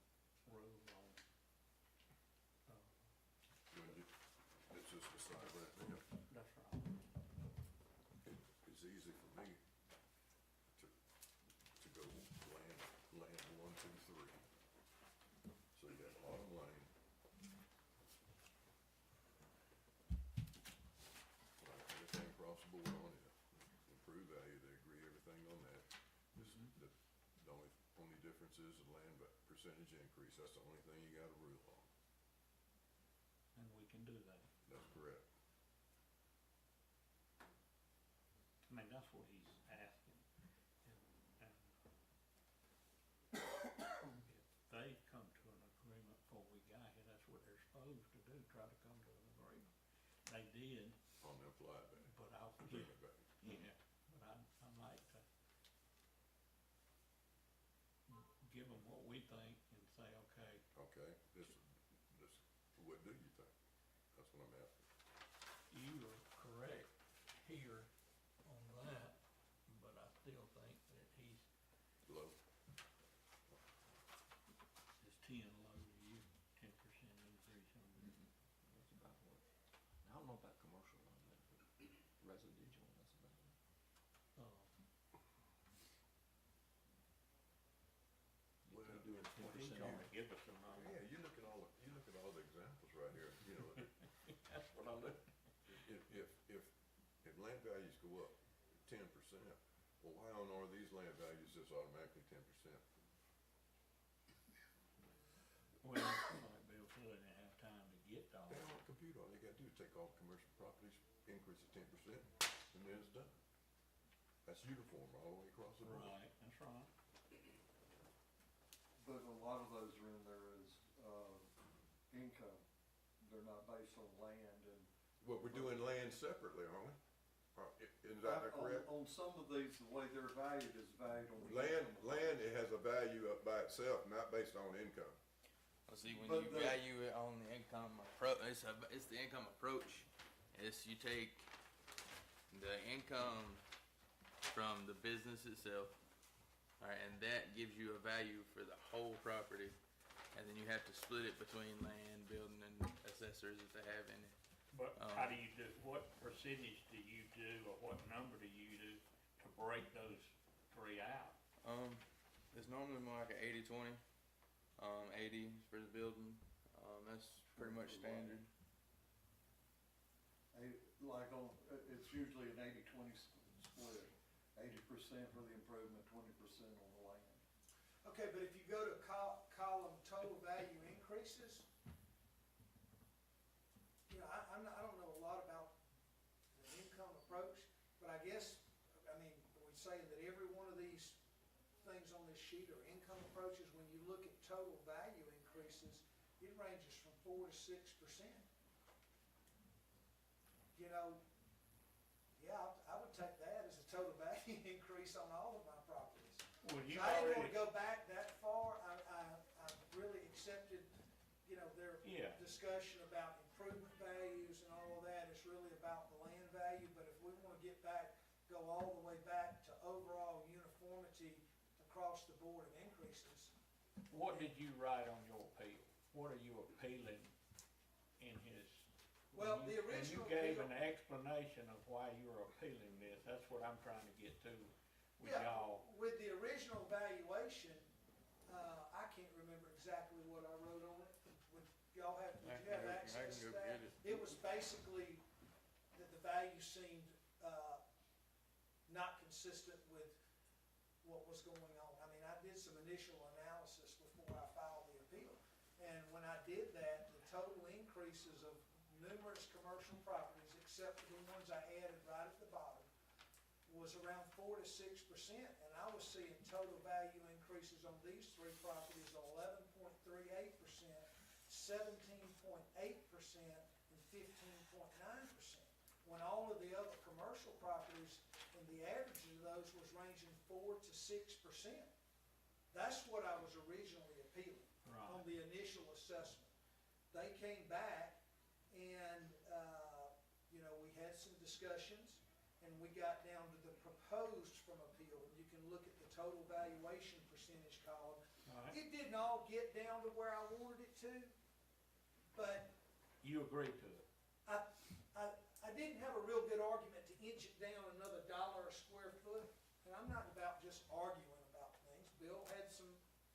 rule on, Let's just decide right now. that's right, It's easy for me to go land 1, 2, 3. So you got Autumn Lane. Like everything across the board on it, improved value, they agree everything on that. The only difference is the land percentage increase, that's the only thing you gotta rule on. and we can do that. That's correct. I mean, that's what he's asking. And if they come to an agreement before we got here, that's what they're supposed to do, try to come to an agreement. They did, On the applied value, but I'll, presented value. yeah, but I'd like to give them what we think and say, okay, Okay, what do you think? That's what I'm asking. you are correct here on that, but I still think that he's, Low? is 10 low to you, 10% increase on it. That's about what, I don't know about commercial on that, but residential, that's about it. You Well, can't do it Well, he's 10%. trying to give us a number. Yeah, you look at all the examples right here, you know, That's what I look. if land values go up 10%, well, why are these land values just automatically 10%? Well, like Bill said, they didn't have time to get to all They that. don't compute, all they gotta do is take all commercial properties, increase it 10%, and then it's done. That's uniform all the way across the board. Right, that's right. But a lot of those are in there as, income. They're not based on land and. Well, we're doing land separately, aren't we? Is that correct? On some of these, the way they're valued is valued on the. Land, it has a value up by itself, not based on income. Well, see, when But you the- value it on the income it's the income approach. It's you take the income from the business itself, all right, and that gives you a value for the whole property, and then you have to split it between land, building, and assessors if they have any. But how do you do, what percentage do you do, or what number do you do to break those three out? It's normally more like an 80-20. 80 for the building. That's pretty much standard. Like on, it's usually an 80-20 split, 80% for the improvement, 20% on the land. Okay, but if you go to column total value increases, you know, I don't know a lot about the income approach, but I guess, I mean, we're saying that every one of these things on this sheet are income approaches. When you look at total value increases, it ranges from 4 to 6%. You know, yeah, I would take that as a total value increase on all of my properties. Well, you So I didn't want already, to go back that far. I really accepted, you know, their Yeah. discussion about improvement values and all of that. It's really about the land value, but if we want to get back, go all the way back to overall uniformity across the board of increases. what did you write on your appeal? What are you appealing in his? Well, when the you- original when you gave appeal- an explanation of why you were appealing this, that's what I'm trying to get to with Yeah, y'all. with the original valuation, I can't remember exactly what I wrote on it. Would y'all have, I did can you have go- I access can to go that? get it. It was basically that the value seemed, not consistent with what was going on. I mean, I did some initial analysis before I filed the appeal. And when I did that, the total increases of numerous commercial properties, except for the ones I added right at the bottom, was around 4 to 6%, and I was seeing total value increases on these three properties of 11.38%, 17.8%, and 15.9%. When all of the other commercial properties, and the average of those was ranging 4 to 6%. That's what I was originally appealing on Right. the initial assessment. They came back and, you know, we had some discussions, and we got down to the proposed from appeal. And you can look at the total valuation percentage column. Right. It didn't all get down to where I wanted it to, but You agreed to it. I didn't have a real good argument to inch it down another $1 a square foot. And I'm not about just arguing about things. Bill had some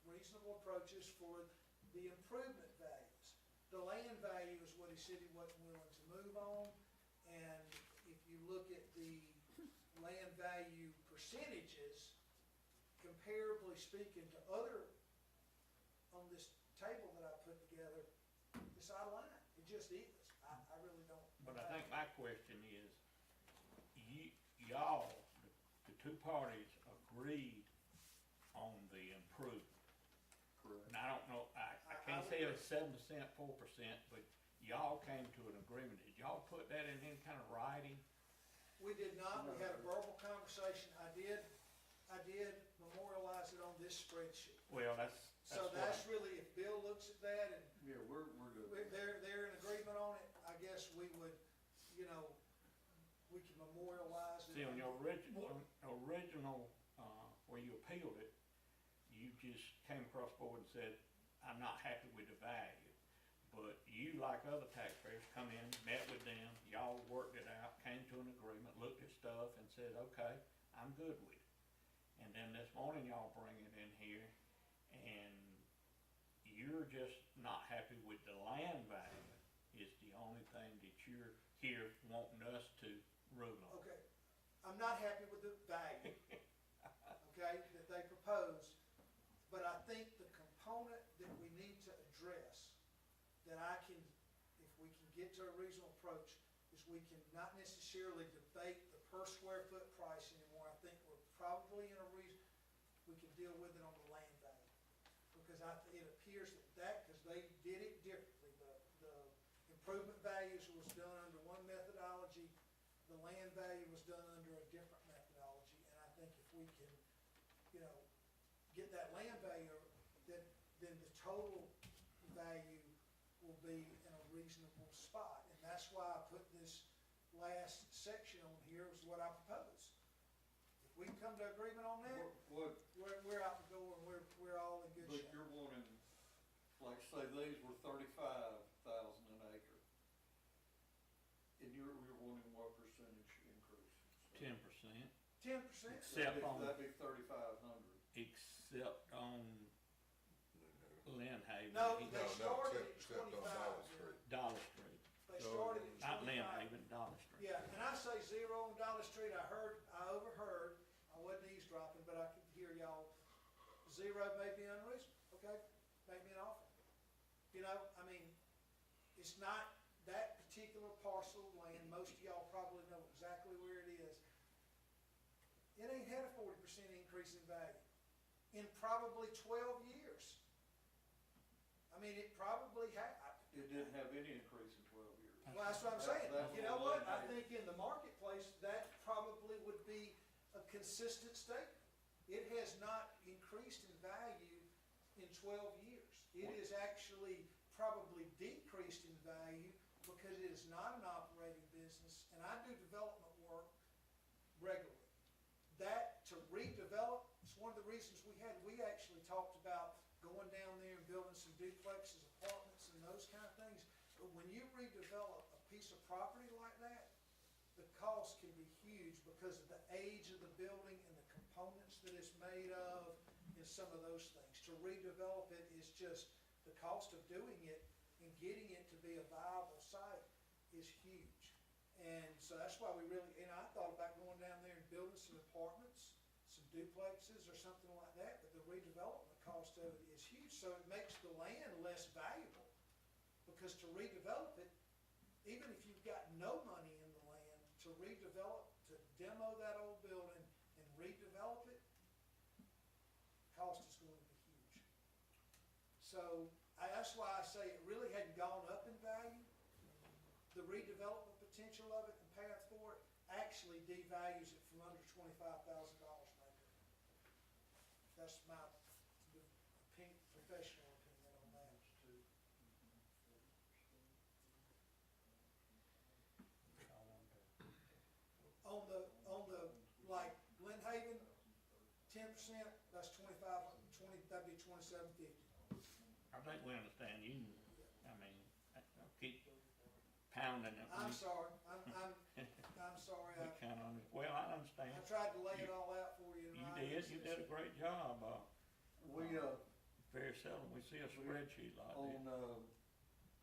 reasonable approaches for the improvement values. The land value is what he said he wasn't willing to move on. And if you look at the land value percentages, comparably speaking to other, on this table that I put together, it's out of line. It just is. I really don't. But I think my question is, y'all, the two parties agreed on the improvement. Correct. And I don't know, I can't say it was 7%, 4%, but y'all came to an agreement. Did y'all put that in any kind of writing? We did not. We had a verbal conversation. I did memorialize it on this spreadsheet. Well, that's So what that's really, if Bill looks at that and Yeah, we're good. they're in agreement on it, I guess we would, you know, we can memorialize it. See, on your original, where you appealed it, you just came across the board and said, I'm not happy with the value. But you, like other taxpayers, come in, met with them, y'all worked it out, came to an agreement, looked at stuff and said, okay, I'm good with it. And then this morning y'all bring it in here and you're just not happy with the land value is the only thing that you're here wanting us to rule on. Okay, I'm not happy with the value, okay, that they propose, but I think the component that we need to address, that I can, if we can get to a reasonable approach, is we can not necessarily debate the per square foot price anymore. I think we're probably in a reason, we can deal with it on the land value. Because it appears that, because they did it differently. The improvement values was done under one methodology, the land value was done under a different methodology. And I think if we can, you know, get that land value, then the total value will be in a reasonable spot. And that's why I put this last section on here, is what I propose. If we can come to agreement on that, What, we're out the door and we're all in good but shape. you're wanting, like say these were 35,000 an acre. And you're wanting what percentage increase? 10%, 10%? Except on- That'd be 3,500. except on Lynn Haven. No, He- they No, started at except on 25. Dollar Street. zero may be unreasonable, okay, make me an offer. You know, I mean, it's not that particular parcel of land, most of y'all probably know exactly where it is. It ain't had a 40% increase in value in probably 12 years. I mean, it probably had. It didn't have any increase in 12 years. Well, that's what I'm saying. That's You know what what? I Lynn think in the marketplace, that probably would be a consistent statement. It has not increased in value in 12 years. It is actually probably decreased in value because it is not an operating business, and I do development work regularly. That, to redevelop, is one of the reasons we actually talked about going down there and building some duplexes, apartments, and those kind of things. But when you redevelop a piece of property like that, the cost can be huge because of the age of the building and the components that it's made of and some of those things. To redevelop it is just, the cost of doing it and getting it to be a viable site is huge. And so that's why we really, and I thought about going down there and building some apartments, some duplexes or something like that, but the redevelopment cost of it is huge. So it makes the land less valuable because to redevelop it, even if you've got no money in the land, to redevelop, to demo that old building and redevelop it, cost is going to be huge. So that's why I say it really hadn't gone up in value. The redevelopment potential of it and path for it actually devalues it from under $25,000 an acre. That's my opinion, professional opinion on that. On the, like, Glen Haven, 10%, that's 20, that'd be 2750. I think we understand you, I mean, I'll keep pounding it. I'm sorry, I'm sorry, We kind of, well, I understand. I tried to lay it all out for you. You tonight. did a great job. We, Very seldom we see a spreadsheet like this. on,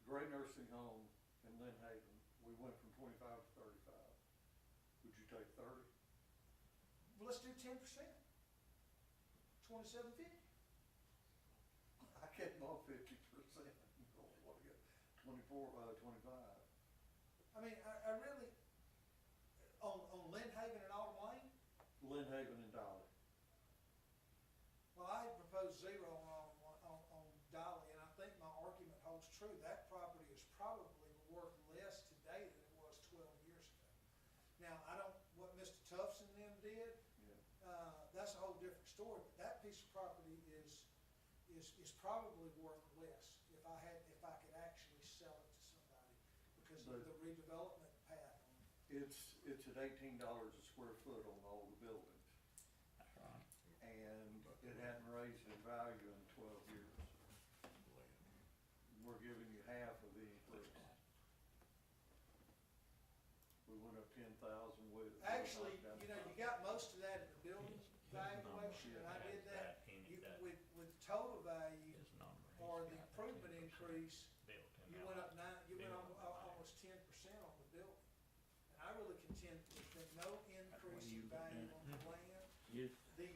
Gray Nursing Home in Lynn Haven, we went from 25 to 35. Would you take 30? Well, let's do 10%. 2750. I gave them all 50%. What do you got? 25. I mean, I really, on Lynn Haven and Autumn Lane, Lynn Haven and Dolly. well, I had proposed zero on Dolly, and I think my argument holds true. That property is probably worth less today than it was 12 years ago. Now, I don't, what Mr. Tufts and them did, Yeah. that's a whole different story, but that piece of property is probably worth less if I could actually sell it to somebody because of the redevelopment path on it. It's at $18 a square foot on all the buildings, That's right. and it hadn't raised in value in 12 years. We're giving you half of the increase. We went up 10,000 with. Actually, you know, you got most of that in the building valuation, and I did that. With total value His number. or the improvement increase, Built in you there. went up almost 10% on the building. And I really contend that no increase in value on the land. You, The,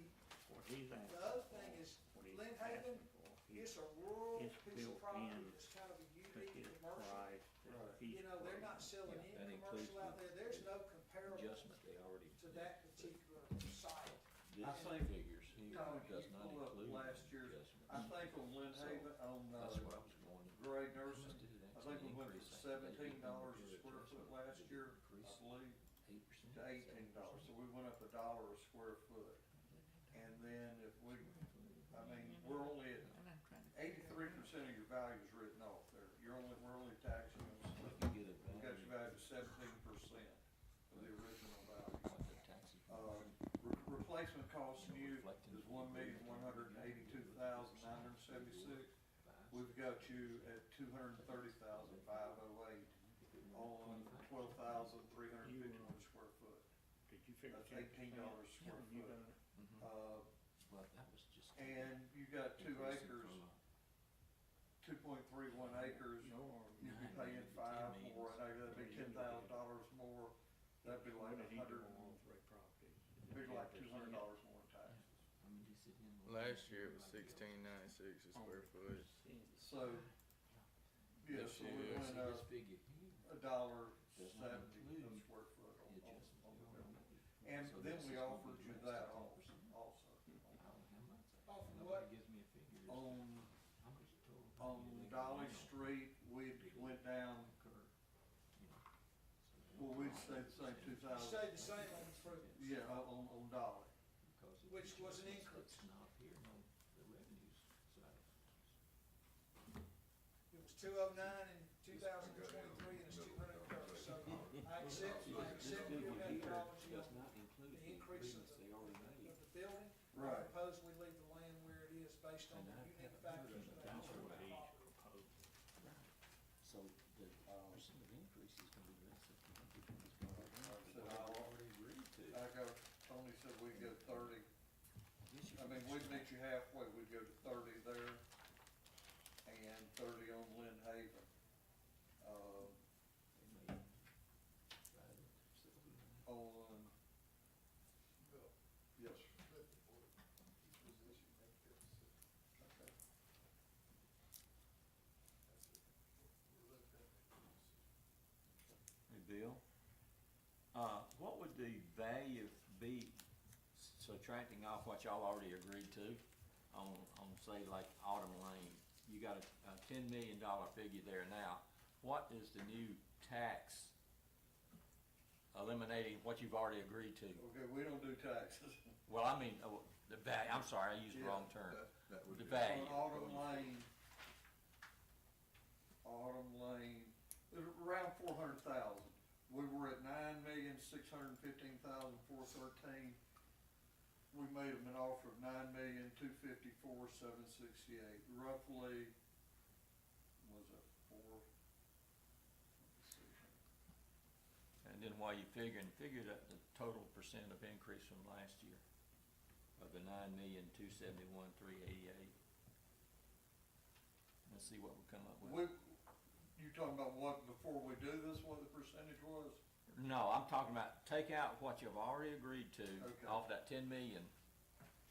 what he's the asking, other thing is, what he's Lynn Haven, asking for, it's a rural it's piece of built property in that's kind of a to unique his commercial. price that Right. he's. You know, they're not selling Yeah, that any includes commercial out there. There's no the comparable adjustment they already. to that particular site. This I think- figures here No, does you not pull up include last year's, adjustments. I think on Lynn So, Haven, on, That's what I was going. Gray Nursing, Did it I think we actually went increase from that? $17 a square foot last year, I believe, 8%? to $18. So we went up $1 a square foot. And then if we, I mean, we're only at And I'm trying to. 83% of your value is written off there. We're only taxing them. We can get a We got your value, value 17% of the original value. what the taxes. Replacement cost new is $1,182,976. We've got you at $230,508 on 12,351 square foot. Did you figure? That's $18 a square You foot. done it? Well, that was just. And you got 2 acres, 2.31 acres, you'd be paying 5 more an acre, that'd be $10,000 more. That'd be like What did he do 100, on all three properties? be like $200 more in taxes. I mean, he said in. Last year it was 1696 a square foot. So, yeah, so we See went this up figure here? $1.70 a square foot on the building. And then we offered you that also. Off of what? Gives me a figure. On Dolly Street, we went down, well, we'd stayed the same You 2,000. stayed the same on improvements. Yeah, on Dolly. Which was an increase. It was 209 in 2023, and it's 230. So I accept your methodology on the increase of the building. I Right. propose we leave the land where it is based on the unique factors that are on the property. So the percent of increase is gonna be less than So what I'll- I've already agreed to. I go, Tony said we'd go 30. I mean, we'd meet you halfway, we'd go to 30 there and 30 on Lynn Haven. On, Bill, yes, sir. let the board, each position make their decision. Okay. That's it. We'll let them make the decision. Hey, Bill, what would the value be, subtracting off what y'all already agreed to on say like Autumn Lane? You got a $10 million figure there now. What is the new tax eliminating what you've already agreed to? Okay, we don't do taxes. Well, I mean, the value, I'm sorry, I used the wrong term. That would The be- value. On Autumn Lane, it was around 400,000. We were at 9,615,413. We made them an offer of 9,254,768. Roughly, was it four? Let me see here. And then while you figure that the total percent of increase from last year of the 9,271,388. Let's see what we come up with. You talking about what, before we do this, what the percentage was? No, I'm talking about take out what you've already agreed to Okay. off that 10 million,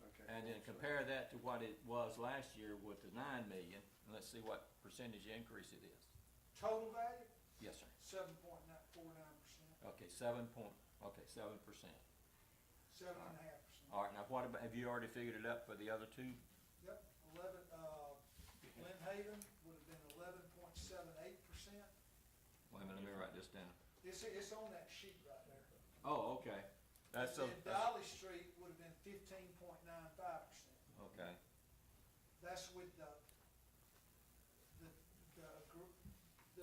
Okay. and then compare that to what it was last year with the 9 million, and let's see what percentage increase it is. Total value, Yes, sir. 7.49%, Okay, 7%. 7.5%. All right, now what about, have you already figured it up for the other two? Yep, 11, Lynn Haven would have been 11.78%. Wait a minute, let me write this down. It's on that sheet right there. Oh, okay. That's so, And Dolly Street would have been 15.95%. okay. That's with the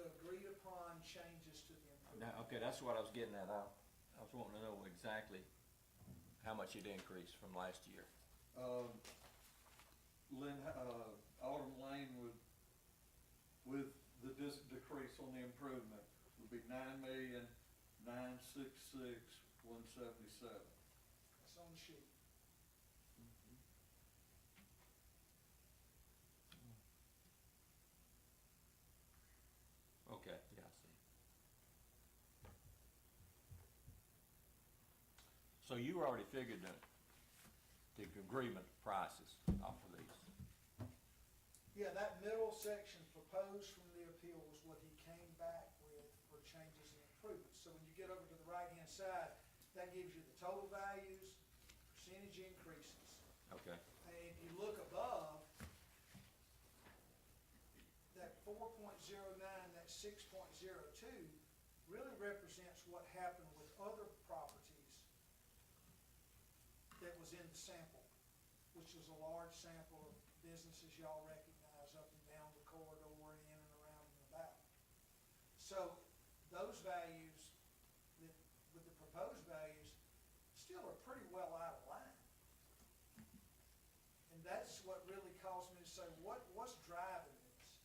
agreed upon changes to the improvement. Now, okay, that's what I was getting at. I was wanting to know exactly how much it increased from last year. Autumn Lane with the decrease on the improvement, would be 9,966,177. That's on the sheet. Okay, yeah, I see. So you already figured the agreement prices off of these? Yeah, that middle section proposed from the appeal was what he came back with for changes and improvements. So when you get over to the right-hand side, that gives you the total values, percentage increases. Okay, And if you look above, that 4.09, that 6.02 really represents what happened with other properties that was in the sample, which was a large sample of businesses y'all recognize up and down the corridor, in and around and about. So those values, with the proposed values, still are pretty well out of line. And that's what really caused me to say, what's driving this?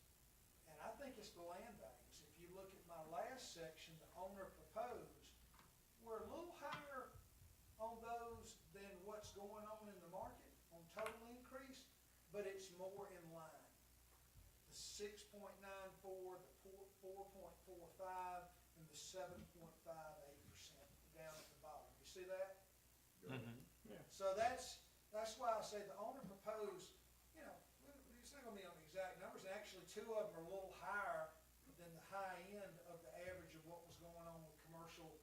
And I think it's the land values. If you look at my last section, the owner proposed, we're a little higher on those than what's going on in the market on total increase, but it's more in line. The 6.94, the 4.45, and the 7.58% down at the bottom. You see that? Mhm. So that's That's why I say the owner proposed, you know, it's not gonna be on the exact numbers, and actually two of them are a little higher than the high end of the average of what was going on with commercial,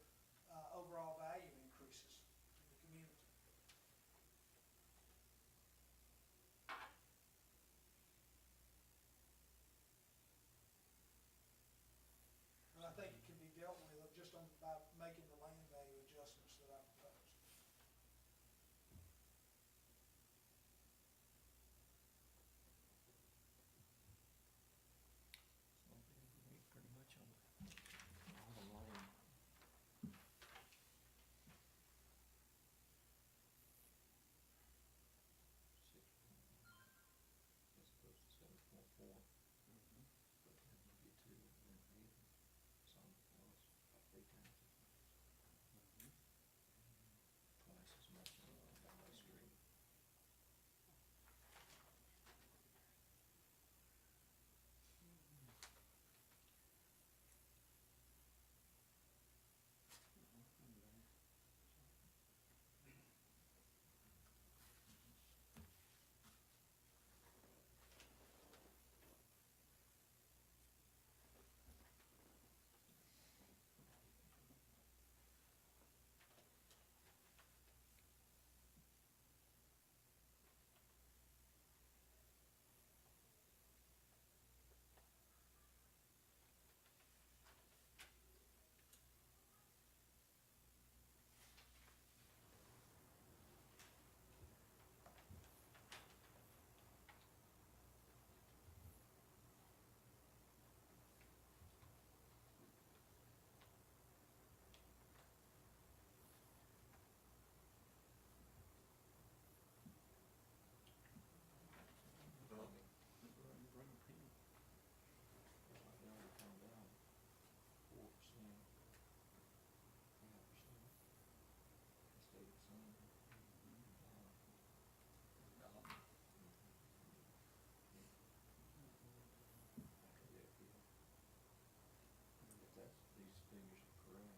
overall value increases in the community. And I think it can be dealt with just on, by making the land value adjustments that I proposed. So we pretty much on all the line. Six, as opposed to 7.4. But then you get two and then eight, some plus about 3 times as much. Twice as much on my street. These figures are correct.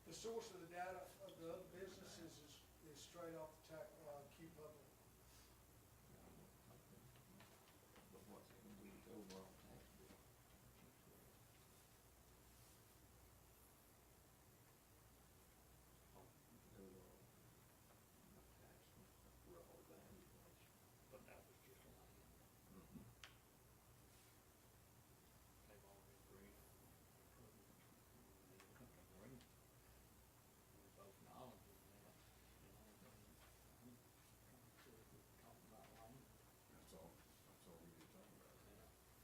The source of the data of the other businesses is straight off the Q Public. But what's it gonna be the overall tax bill? Overall, tax, raw valuation. But that was just land. They've already agreed on improvements. They didn't come to agreement. We both acknowledge that, you know, talking about land. That's all we need to talk about.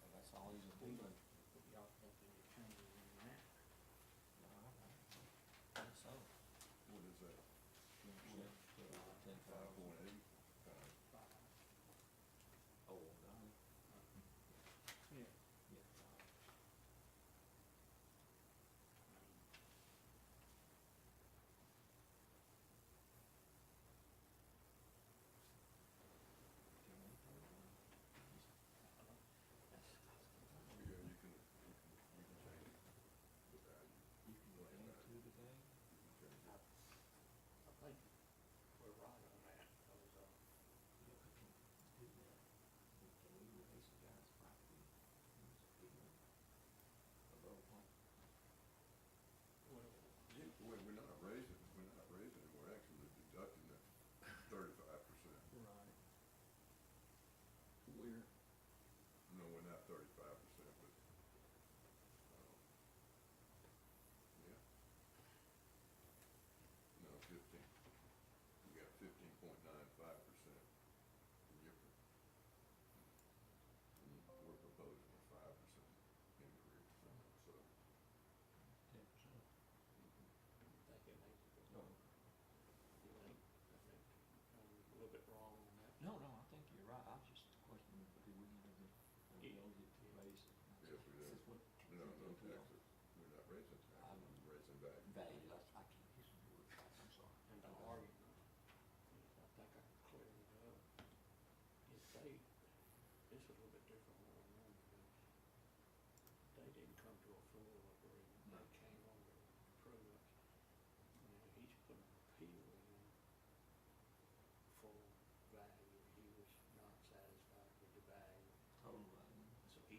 Well, that's all he's doing. But y'all think any changes in that? So, What is that? 10%, 10,000. 5.8? Oh, done. Yeah. Yeah. Yeah, you can change the value. You can look Land into value. today. You can change it. I think we're right on that, because, You can do that. Can we raise the guy's property? Above what? well, Yeah, we're not raising it, we're actually deducting the 35%. right. We're, No, we're not 35%, but, yeah. No, 15. We got 15.95%. We're proposing a 5% increase, so. 10%. think it needs to go. No. You think, I think I'm a little bit wrong on that. No, I think you're right. I was just questioning, do we have the ability to raise it? Yes, we do. This is what. No taxes. We're not raising taxes, we're raising value. Value, I can't use the word, I'm sorry. And the argument, I think I can clear it up, if they, this is a little bit different than what I normally do. They didn't come to a full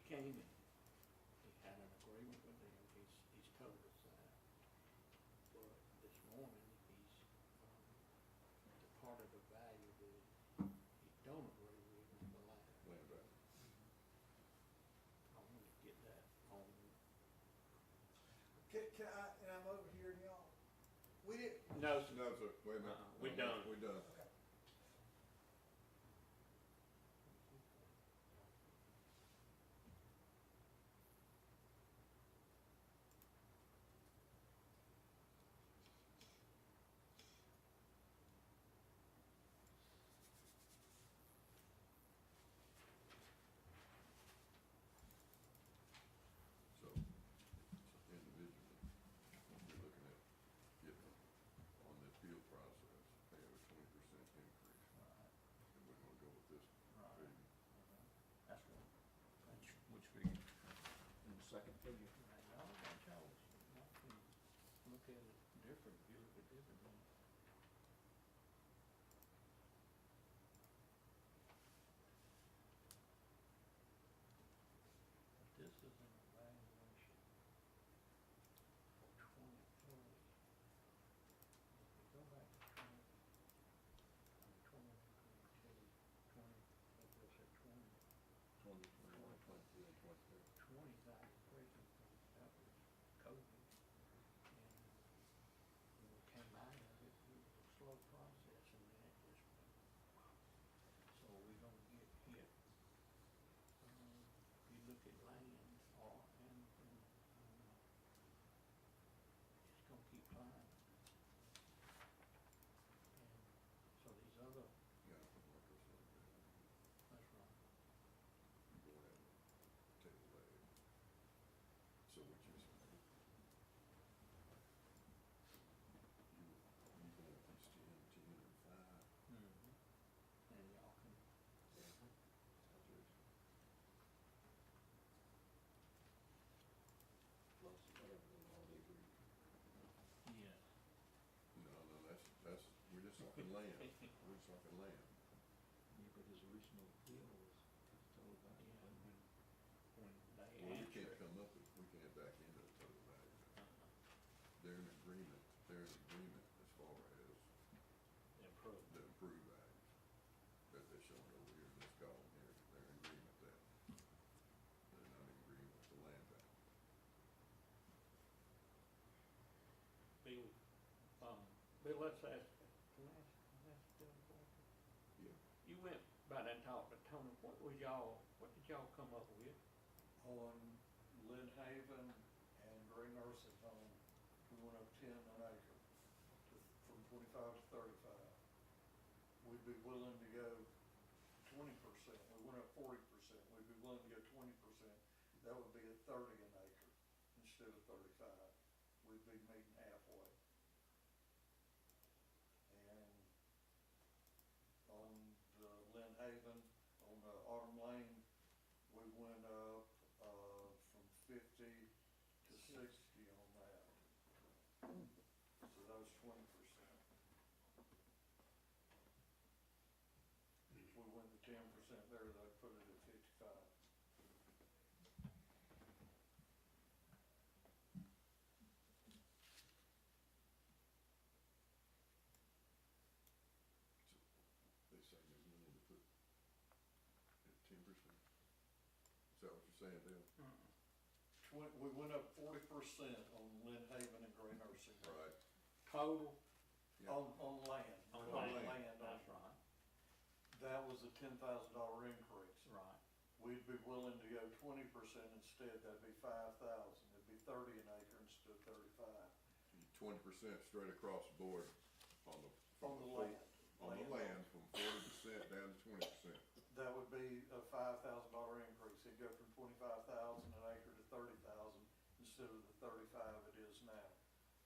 came and he had an agreement with them, he's told us that. But this morning, the part of the value that he don't agree with is the land. Land value. I want to get that on. Can I, and I'm over here, y'all, we didn't, No, sir. No, sir, wait a minute. We done. We done. So, individually, we're looking at getting on the appeal process, they have a 20% increase. And we're gonna go with this figure. That's right. Which figure? In the second figure? Y'all got y'all, y'all can look at it different, you look at different than. But this is an evaluation for 2020. If we go back to 20, 20, what was it, 20? 20 got crazy because that was COVID. And when we came out of it, it was a slow process and then it just went. So we're gonna get hit. If you look at land or, it's gonna keep climbing. And so these other, Yeah, like I said, that's right. you go ahead and table that. So what you saying? You go with these 10, 10, and 5. And y'all can, Plus whatever they already agreed. yeah. No, that's, we're just talking land, we're just talking land. Yeah, but his original deal was total value. Yeah. wasn't it? When they Well, we answer can't it. come up with, we can't back into the total value. Uh-uh. They're in agreement as far as Improve. the improved values that they're showing over here in this column here. They're in agreement that they're not in agreement with the land value. Bill, let's ask, can I ask Bill a question? Yeah. You went by and talked to Tony, what did y'all come up with? On Lynn Haven and Gray Nursing Home, we went up 10 an acre from 25 to 35. We'd be willing to go 20%, we went up 40%, we'd be willing to go 20%, that would be at 30 an acre instead of 35. We'd be meeting halfway. And on the Lynn Haven, on the Autumn Lane, we went up, from 50 to 60 on that. So that was 20%. If we went to 10% there, that'd put it at 55. They say they're willing to put at 10%. Is that what you're saying, Bill? We went up 40% on Lynn Haven and Gray Nursing. Right. Total? Yeah. On land. On land. That's right, That was a $10,000 increase. right. We'd be willing to go 20% instead, that'd be 5,000. It'd be 30 an acre instead of 35. 20% straight across the board on the. On the land. On the land, from 40% down to 20%. That would be a $5,000 increase. It'd go from 25,000 an acre to 30,000 instead of the 35 it is now.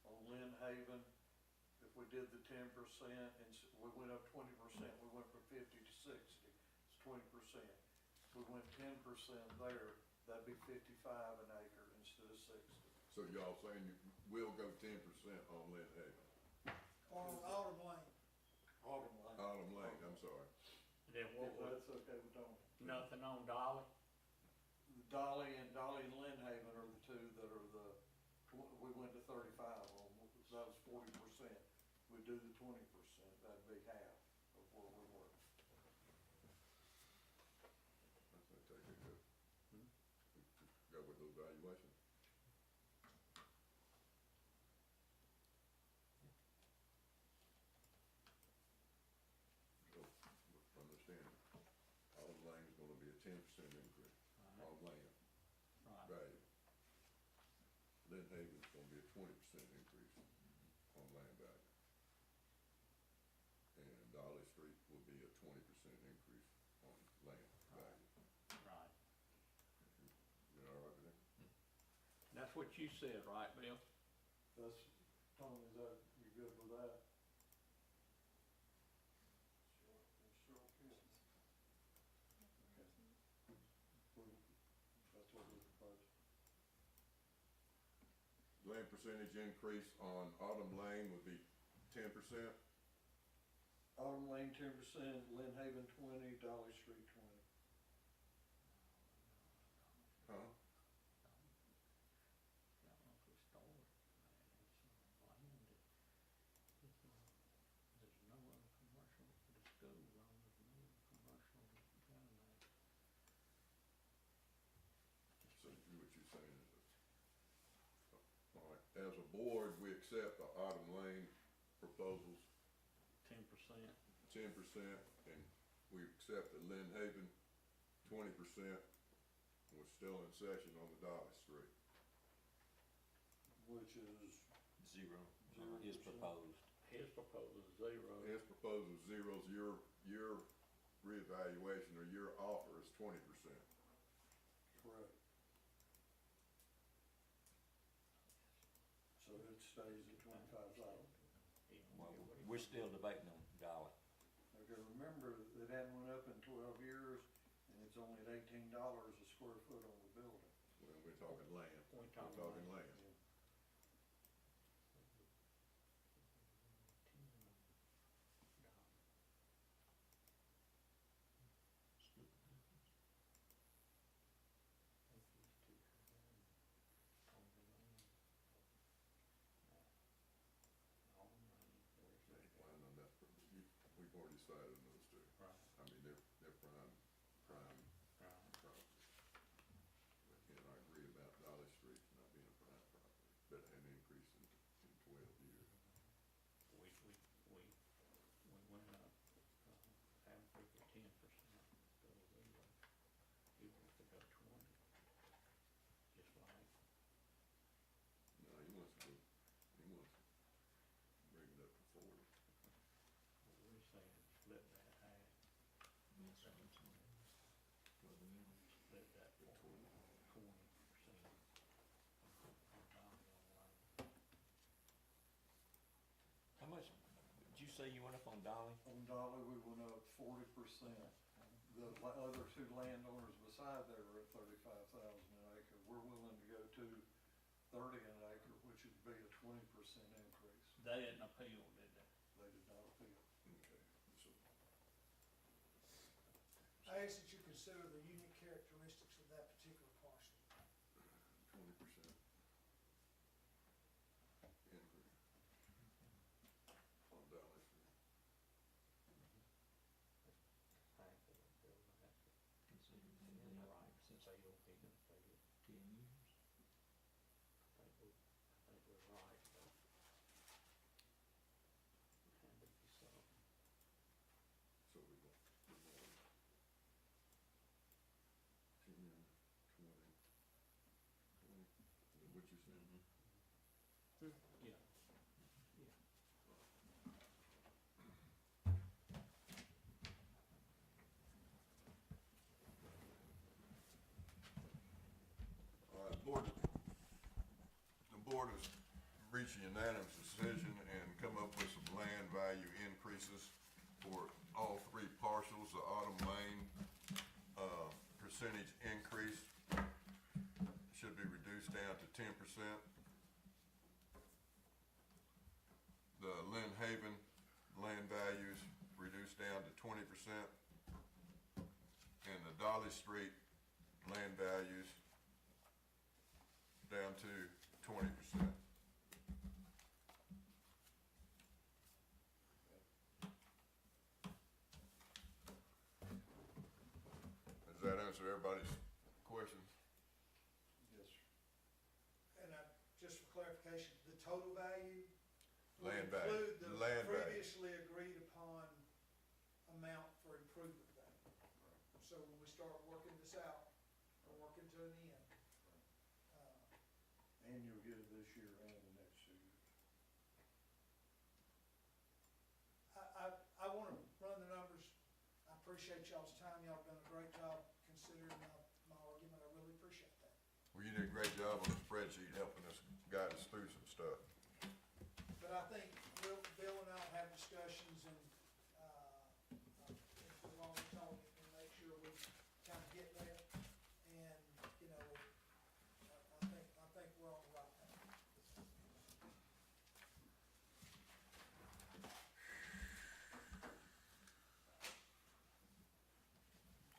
On Lynn Haven, if we did the 10%, and we went up 20%, we went from 50 to 60, it's 20%. If we went 10% there, that'd be 55 an acre instead of 60. So y'all saying you will go 10% on Lynn Haven? on Autumn Lane. Autumn Lane. Autumn Lane, I'm sorry. Then what was, That's okay with Tony. nothing on Dolly? Dolly and Lynn Haven are the two that are we went to 35 on, that was 40%. We do the 20%, that'd be half of where we were. I think they could go with those valuations. So, understand, Autumn Lane is gonna be a 10% increase on land Right. value. Lynn Haven's gonna be a 20% increase on land value. And Dolly Street will be a 20% increase on land value. Right. You all right with that? That's what you said, right, Bill? That's, Tony, is that, you good with that? Sure can. Okay. That's what we proposed. Land percentage increase on Autumn Lane would be 10%. Autumn Lane 10%, Lynn Haven 20, Dolly Street 20. Huh? There's no other commercial for the school, there's no other commercial down there. So what you're saying is, all right, as a board, we accept the Autumn Lane proposals 10%. 10%, and we accept the Lynn Haven 20%. We're still in session on the Dolly Street. Which is Zero, 0%. is proposed. His proposal is 0. His proposal is 0, your reevaluation or your offer is 20%. correct. So it stays at 25,000. Well, we're still debating on Dolly. Okay, remember, it hadn't went up in 12 years, and it's only at $18 a square foot on the building. Well, we're talking land. We're We're talking talking land. land. Well, no, that's, we've already decided on those two. Right. I mean, they're prime properties. And I agree about Dolly Street not being a prime property, but an increase in 12 years. We went up, average of 10%, go 0. He wants to go 20. Just like, No, he wants to bring it up to 40. what we're saying, split that half, split that 20%. How much, did you say you went up on Dolly? On Dolly, we went up 40%. The other two landowners beside there were at 35,000 an acre. We're willing to go to 30 an acre, which would be a 20% increase. They didn't appeal, did they? They did not appeal. Okay, so, I ask that you consider the unique characteristics of that particular parcel. 20% increase on Dolly Street. Half of it, Bill, that's it. Considering Yeah, it's been up right. since They don't think it's they get, 10 years. I think we're right, but. Had to be something. So we're going 10, 20, 20, is what you said? Yeah. Yeah. All right, the board has reached a unanimous decision and come up with some land value increases for all three parcels. The Autumn Lane, percentage increase should be reduced down to 10%. The Lynn Haven land values reduced down to 20%. And the Dolly Street land values answer everybody's questions? Yes, sir. And just for clarification, the total value will Land value, include the land value. previously agreed upon amount for improvement value. So when we start working this out, or working to an end, And you'll get it this year and the next 2 years. I want to run the numbers. I appreciate y'all's time. Y'all done a great job considering my argument. I really appreciate that. Well, you did a great job on the spreadsheet helping us guide us through some stuff. But I think Bill and I'll have discussions and, along with Tony, and make sure we kind of get there. And, you know, I think we're on the right path.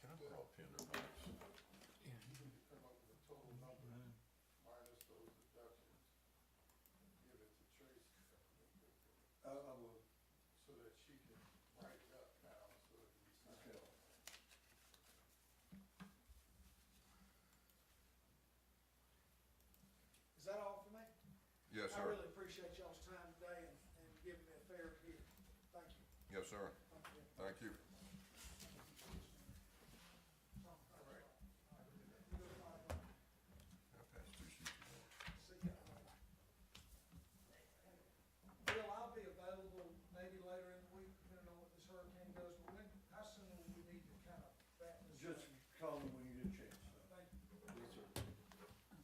Can I borrow a pen or not? You need to come up with a total number minus those deductions and give it to Tracy. I will, So that she can write it up now, so that we sign okay. it. Is that all for me? Yes, I sir. really appreciate y'all's time today and giving me a fair hearing. Thank you. Yes, sir. Thank you. Thank you. All right. I'll pass 2 sheets of that. See ya. Bill, I'll be available maybe later in the week, depending on what this hurricane does, but how soon will we need to kind of back this up? Just call me when you get a chance. Thank you. Yes, sir.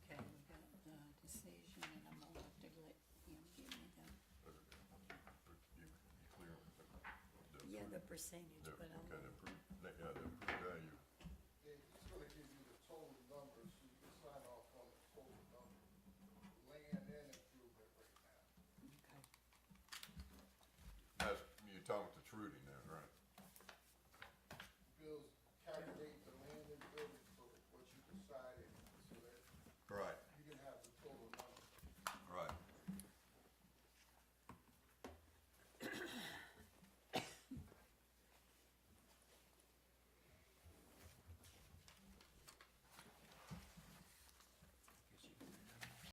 Okay, we got the decision, and I'm gonna have to let him give me the, You clear? yeah, the percentage, but I'm Okay, gonna the